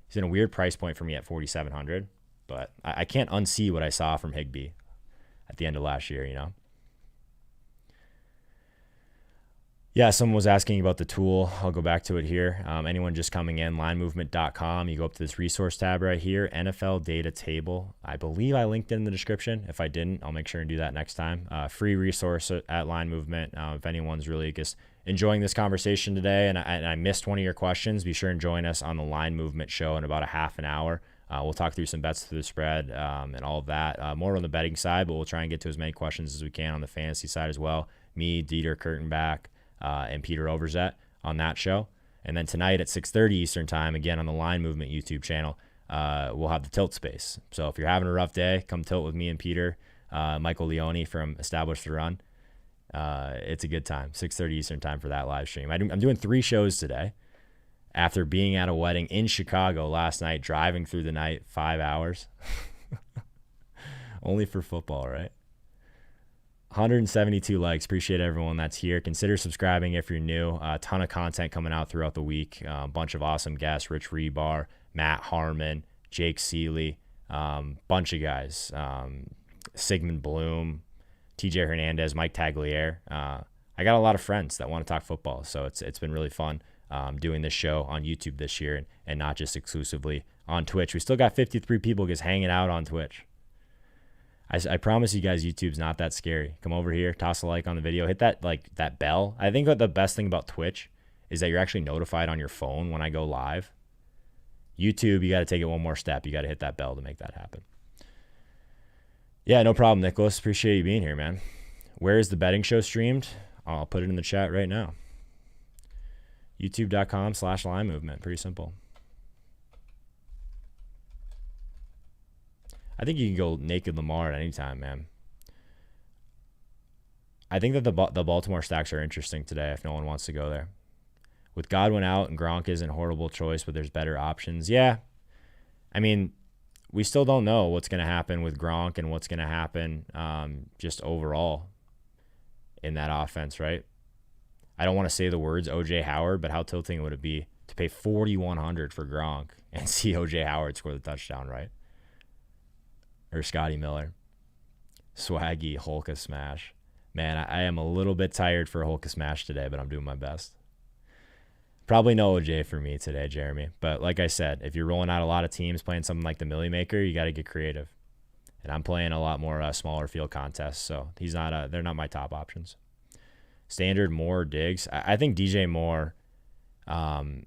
He's in a weird price point for me at 4,700, but I can't unsee what I saw from Higbee at the end of last year, you know? Yeah, someone was asking about the tool. I'll go back to it here. Anyone just coming in, linemovement.com. You go up to this resource tab right here, NFL data table. I believe I linked it in the description. If I didn't, I'll make sure and do that next time. Free resource at Line Movement. If anyone's really just enjoying this conversation today and I missed one of your questions, be sure and join us on the Line Movement show in about a half an hour. We'll talk through some bets through the spread and all of that. More on the betting side, but we'll try and get to as many questions as we can on the fantasy side as well. Me, Dieter Kurtenbach, and Peter Overzet on that show. And then tonight at 6:30 Eastern time, again on the Line Movement YouTube channel, we'll have the tilt space. So if you're having a rough day, come tilt with me and Peter, Michael Leone from Establish the Run. It's a good time, 6:30 Eastern time for that live stream. I'm doing 3 shows today after being at a wedding in Chicago last night, driving through the night, 5 hours. Only for football, right? 172 likes. Appreciate everyone that's here. Consider subscribing if you're new. A ton of content coming out throughout the week. A bunch of awesome guests. Rich Rebar, Matt Harmon, Jake Seeley, bunch of guys. Sigmund Bloom, TJ Hernandez, Mike Tagliere. I got a lot of friends that want to talk football, so it's been really fun doing this show on YouTube this year and not just exclusively on Twitch. We still got 53 people just hanging out on Twitch. I promise you guys, YouTube's not that scary. Come over here, toss a like on the video, hit that bell. I think that the best thing about Twitch is that you're actually notified on your phone when I go live. YouTube, you got to take it one more step. You got to hit that bell to make that happen. Yeah, no problem, Nicholas. Appreciate you being here, man. Where is the betting show streamed? I'll put it in the chat right now. YouTube.com/linemovement. Pretty simple. I think you can go naked Lamar at any time, man. I think that the Baltimore stacks are interesting today if no one wants to go there. With Godwin out and Gronk isn't a horrible choice, but there's better options. Yeah. I mean, we still don't know what's going to happen with Gronk and what's going to happen just overall in that offense, right? I don't want to say the words O.J. Howard, but how tilting would it be to pay $4,100 for Gronk and see O.J. Howard score the touchdown, right? Or Scotty Miller. Swaggy Holka Smash. Man, I am a little bit tired for a Holka Smash today, but I'm doing my best. Probably no OJ for me today, Jeremy. But like I said, if you're rolling out a lot of teams playing something like the Millie Maker, you got to get creative. And I'm playing a lot more smaller field contests, so they're not my top options. Standard Moore, Diggs. I think DJ Moore, don't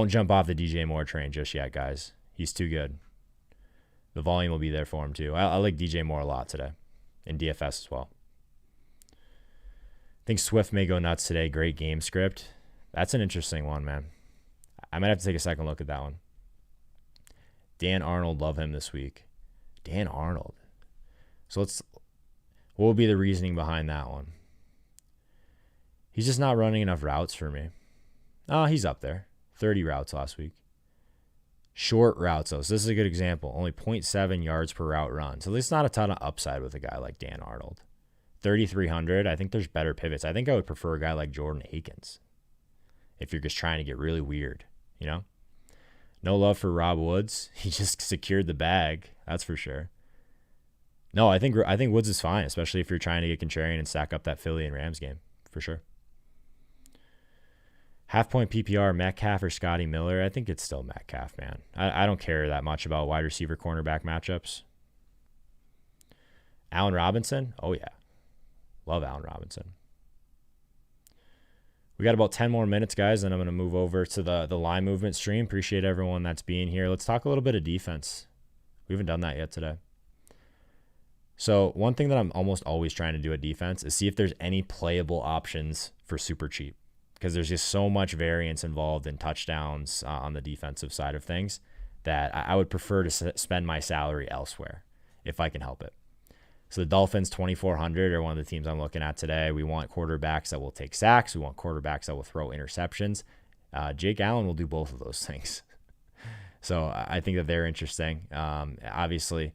jump off the DJ Moore train just yet, guys. He's too good. The volume will be there for him too. I like DJ Moore a lot today, in DFS as well. I think Swift may go nuts today. Great game script. That's an interesting one, man. I might have to take a second look at that one. Dan Arnold, love him this week. Dan Arnold. So what would be the reasoning behind that one? He's just not running enough routes for me. Oh, he's up there. 30 routes last week. Short routes, though. So this is a good example. Only 0.7 yards per route run. So there's not a ton of upside with a guy like Dan Arnold. 3,300. I think there's better pivots. I think I would prefer a guy like Jordan Akins if you're just trying to get really weird, you know? No love for Rob Woods. He just secured the bag. That's for sure. No, I think Woods is fine, especially if you're trying to get contrarian and stack up that Philly and Rams game, for sure. Half-point PPR, Metcalf or Scotty Miller. I think it's still Metcalf, man. I don't care that much about wide receiver cornerback matchups. Allen Robinson? Oh, yeah. Love Allen Robinson. We got about 10 more minutes, guys, and I'm going to move over to the line movement stream. Appreciate everyone that's being here. Let's talk a little bit of defense. We haven't done that yet today. So one thing that I'm almost always trying to do at defense is see if there's any playable options for super cheap, because there's just so much variance involved in touchdowns on the defensive side of things that I would prefer to spend my salary elsewhere if I can help it. So the Dolphins, 2,400, are one of the teams I'm looking at today. We want quarterbacks that will take sacks. We want quarterbacks that will throw interceptions. Jake Allen will do both of those things. So I think that they're interesting. Obviously,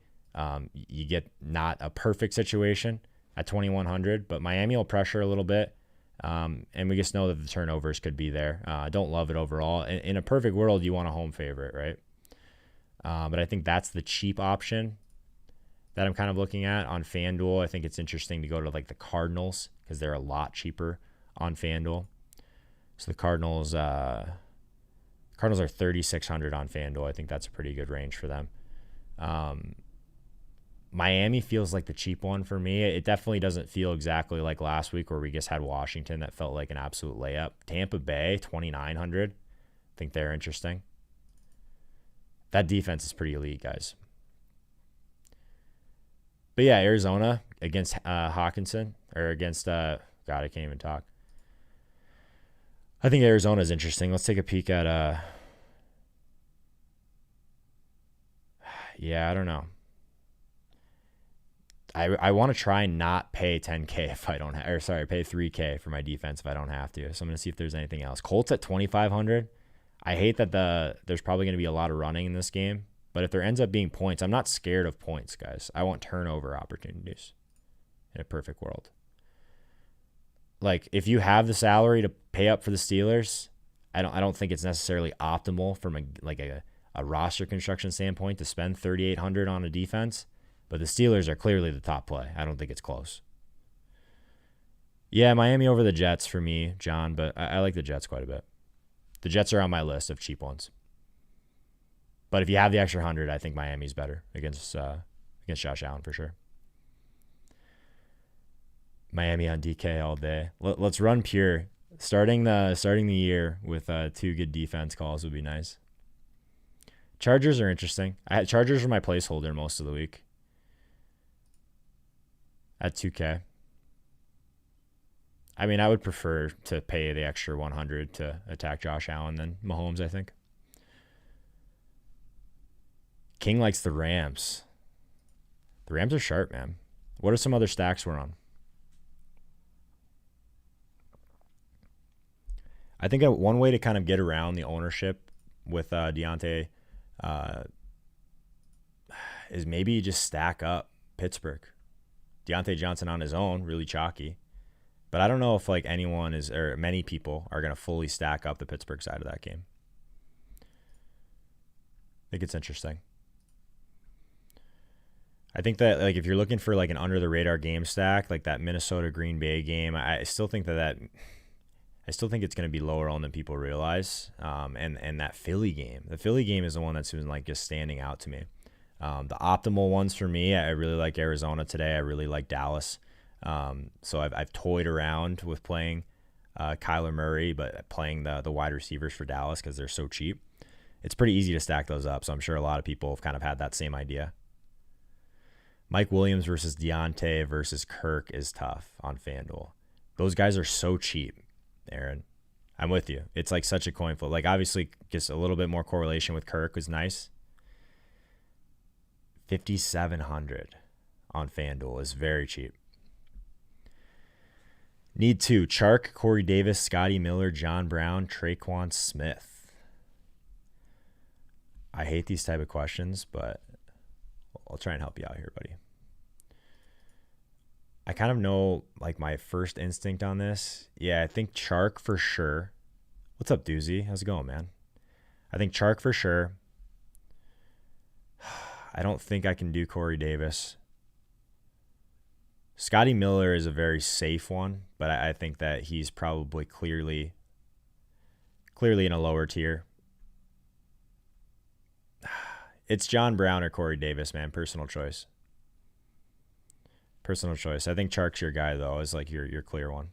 you get not a perfect situation at 2,100, but Miami will pressure a little bit. And we just know that the turnovers could be there. I don't love it overall. In a perfect world, you want a home favorite, right? But I think that's the cheap option that I'm kind of looking at on FanDuel. I think it's interesting to go to like the Cardinals because they're a lot cheaper on FanDuel. So the Cardinals are 3,600 on FanDuel. I think that's a pretty good range for them. Miami feels like the cheap one for me. It definitely doesn't feel exactly like last week where we just had Washington that felt like an absolute layup. Tampa Bay, 2,900. I think they're interesting. That defense is pretty elite, guys. But yeah, Arizona against Hawkinson, or against, God, I can't even talk. I think Arizona is interesting. Let's take a peek at, yeah, I don't know. I want to try and not pay 10K if I don't have, or sorry, pay 3K for my defense if I don't have to. So I'm going to see if there's anything else. Colts at 2,500. I hate that there's probably going to be a lot of running in this game. But if there ends up being points, I'm not scared of points, guys. I want turnover opportunities in a perfect world. Like, if you have the salary to pay up for the Steelers, I don't think it's necessarily optimal from a roster construction standpoint to spend $3,800 on a defense. But the Steelers are clearly the top play. I don't think it's close. Yeah, Miami over the Jets for me, John, but I like the Jets quite a bit. The Jets are on my list of cheap ones. But if you have the extra 100, I think Miami's better against Josh Allen for sure. Miami on DK all day. Let's run pure. Starting the year with 2 good defense calls would be nice. Chargers are interesting. Chargers were my placeholder most of the week at 2K. I mean, I would prefer to pay the extra 100 to attack Josh Allen than Mahomes, I think. King likes the Rams. The Rams are sharp, man. What are some other stacks we're on? I think one way to kind of get around the ownership with Deontay is maybe just stack up Pittsburgh. Deontay Johnson on his own, really chalky. But I don't know if like anyone is, or many people are going to fully stack up the Pittsburgh side of that game. I think it's interesting. I think that like if you're looking for like an under the radar game stack, like that Minnesota Green Bay game, I still think it's going to be lower on than people realize. And that Philly game, the Philly game is the one that's been like just standing out to me. The optimal ones for me, I really like Arizona today. I really like Dallas. So I've toyed around with playing Kyla Murray, but playing the wide receivers for Dallas because they're so cheap. It's pretty easy to stack those up, so I'm sure a lot of people have kind of had that same idea. Mike Williams versus Deontay versus Kirk is tough on FanDuel. Those guys are so cheap, Aaron. I'm with you. It's like such a coin flip. Like, obviously, just a little bit more correlation with Kirk was nice. 5,700 on FanDuel is very cheap. Need two. Chark, Corey Davis, Scotty Miller, John Brown, Traquan Smith. I hate these type of questions, but I'll try and help you out here, buddy. I kind of know, like, my first instinct on this. Yeah, I think Chark for sure. What's up, Doozy? How's it going, man? I think Chark for sure. I don't think I can do Corey Davis. Scotty Miller is a very safe one, but I think that he's probably clearly in a lower tier. It's John Brown or Corey Davis, man. Personal choice. Personal choice. I think Chark's your guy, though, is like your clear one.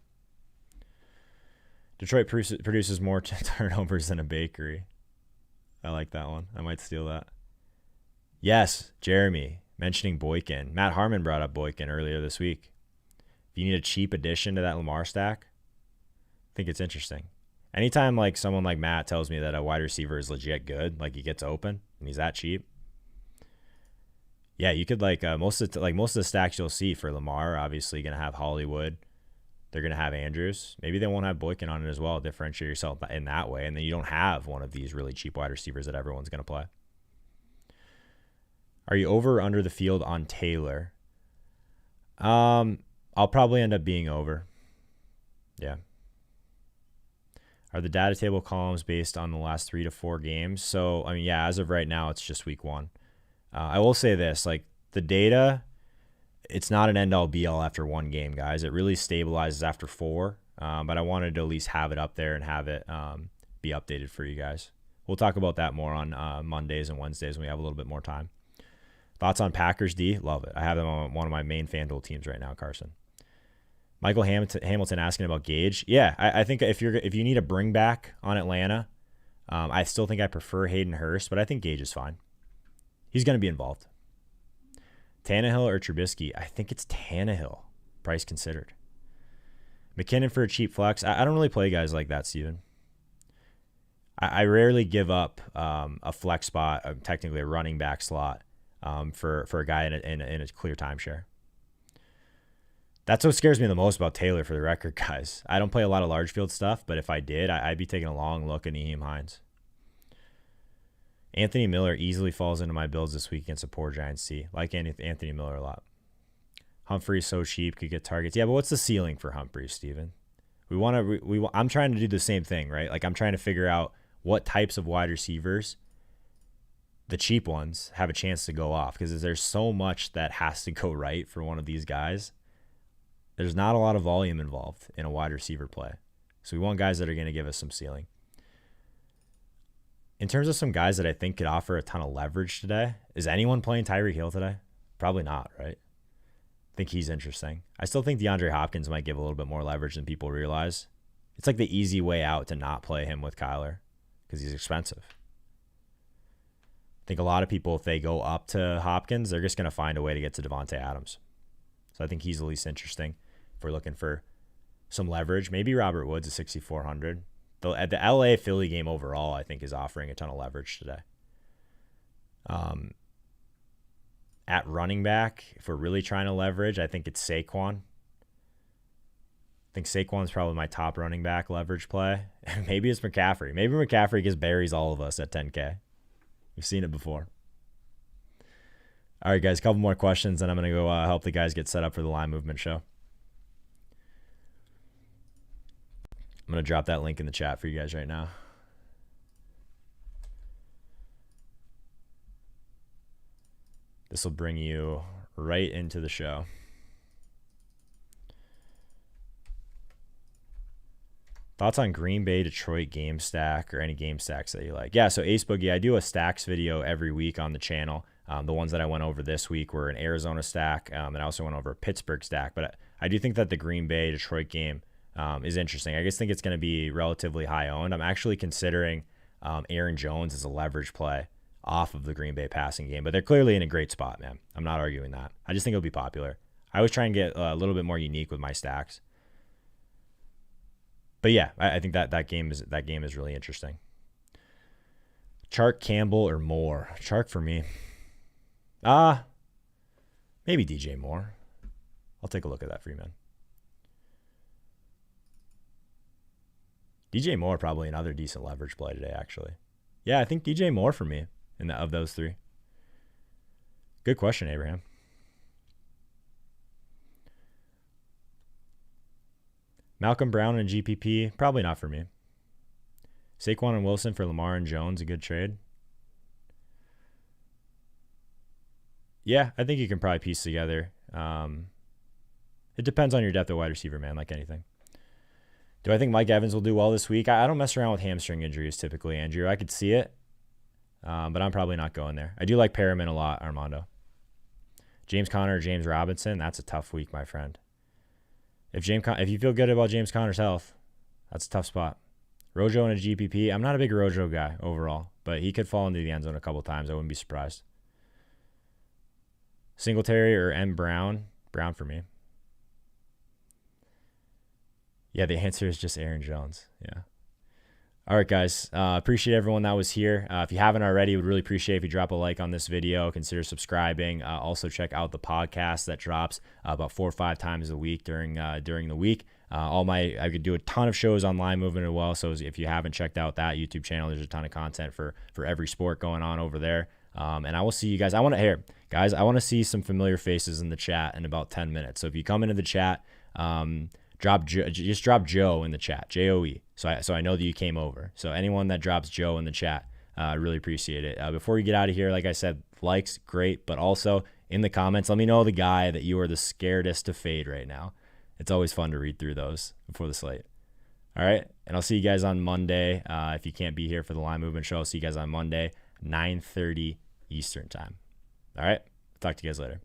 Detroit produces more turnovers than a bakery. I like that one. I might steal that. Yes, Jeremy, mentioning Boykin. Matt Harmon brought up Boykin earlier this week. If you need a cheap addition to that Lamar stack, I think it's interesting. Anytime like someone like Matt tells me that a wide receiver is legit good, like he gets open and he's that cheap, yeah, you could like most of the stacks you'll see for Lamar, obviously going to have Hollywood. They're going to have Andrews. Maybe they won't have Boykin on it as well. Differentiate yourself in that way, and then you don't have one of these really cheap wide receivers that everyone's going to play. Are you over or under the field on Taylor? I'll probably end up being over. Yeah. Are the data table columns based on the last 3 to 4 games? So, I mean, yeah, as of right now, it's just week 1. I will say this, like the data, it's not an end all be all after 1 game, guys. It really stabilizes after 4. But I wanted to at least have it up there and have it be updated for you guys. We'll talk about that more on Mondays and Wednesdays when we have a little bit more time. Thoughts on Packers D? Love it. I have them on one of my main FanDuel teams right now, Carson. Michael Hamilton asking about Gage. Yeah, I think if you need a bring back on Atlanta, I still think I prefer Hayden Hurst, but I think Gage is fine. He's going to be involved. Tannehill or Trubisky? I think it's Tannehill, price considered. McKinnon for a cheap flex? I don't really play guys like that, Steven. I rarely give up a flex spot, technically a running back slot, for a guy in a clear timeshare. That's what scares me the most about Taylor, for the record, guys. I don't play a lot of large field stuff, but if I did, I'd be taking a long look at Nahim Heinz. Anthony Miller easily falls into my builds this week against a poor Giants C. Like Anthony Miller a lot. Humphrey's so cheap, could get targets. Yeah, but what's the ceiling for Humphrey, Steven? I'm trying to do the same thing, right? Like I'm trying to figure out what types of wide receivers, the cheap ones, have a chance to go off, because there's so much that has to go right for one of these guys. There's not a lot of volume involved in a wide receiver play. So we want guys that are going to give us some ceiling. In terms of some guys that I think could offer a ton of leverage today, is anyone playing Tyreek Hill today? Probably not, right? I think he's interesting. I still think DeAndre Hopkins might give a little bit more leverage than people realize. It's like the easy way out to not play him with Kyler because he's expensive. I think a lot of people, if they go up to Hopkins, they're just going to find a way to get to Devontae Adams. So I think he's the least interesting if we're looking for some leverage. Maybe Robert Woods at 6,400. The LA Philly game overall, I think, is offering a ton of leverage today. At running back, if we're really trying to leverage, I think it's Saquon. I think Saquon's probably my top running back leverage play. Maybe it's McCaffrey. Maybe McCaffrey just buries all of us at 10K. We've seen it before. All right, guys, a couple more questions, and I'm going to go help the guys get set up for the Line Movement show. I'm going to drop that link in the chat for you guys right now. This will bring you right into the show. Thoughts on Green Bay, Detroit game stack or any game stacks that you like? Yeah, so Ace Boogie, I do a stacks video every week on the channel. The ones that I went over this week were an Arizona stack, and I also went over a Pittsburgh stack. But I do think that the Green Bay-Detroit game is interesting. I just think it's going to be relatively high owned. I'm actually considering Aaron Jones as a leverage play off of the Green Bay passing game, but they're clearly in a great spot, man. I'm not arguing that. I just think it'll be popular. I always try and get a little bit more unique with my stacks. But yeah, I think that game is really interesting. Chark, Campbell, or Moore? Chark for me. Maybe DJ Moore. I'll take a look at that for you, man. DJ Moore probably another decent leverage play today, actually. Yeah, I think DJ Moore for me of those three. Good question, Abraham. Malcolm Brown and GPP, probably not for me. Saquon and Wilson for Lamar and Jones, a good trade. Yeah, I think you can probably piece together. It depends on your depth of wide receiver, man, like anything. Do I think Mike Evans will do well this week? I don't mess around with hamstring injuries typically, Andrew. I could see it, but I'm probably not going there. I do like Perriman a lot, Armando. James Conner or James Robinson, that's a tough week, my friend. If you feel good about James Conner's health, that's a tough spot. Rojo and a GPP. I'm not a big Rojo guy overall, but he could fall into the end zone a couple times. I wouldn't be surprised. Singletary or M. Brown? Brown for me. Yeah, the answer is just Aaron Jones. Yeah. All right, guys. Appreciate everyone that was here. If you haven't already, would really appreciate if you drop a like on this video. Consider subscribing. Also, check out the podcast that drops about 4 or 5 times a week during the week. I could do a ton of shows on Line Movement as well. So if you haven't checked out that YouTube channel, there's a ton of content for every sport going on over there. And I will see you guys. I want to see some familiar faces in the chat in about 10 minutes. So if you come into the chat, drop Joe in the chat, J-O-E. So I know that you came over. So anyone that drops Joe in the chat, I really appreciate it. Before we get out of here, like I said, likes, great. But also in the comments, let me know the guy that you are the scaredest to fade right now. It's always fun to read through those before the slate. All right. And I'll see you guys on Monday. If you can't be here for the Line Movement show, I'll see you guys on Monday, 9:30 Eastern time. All right. Talk to you guys later.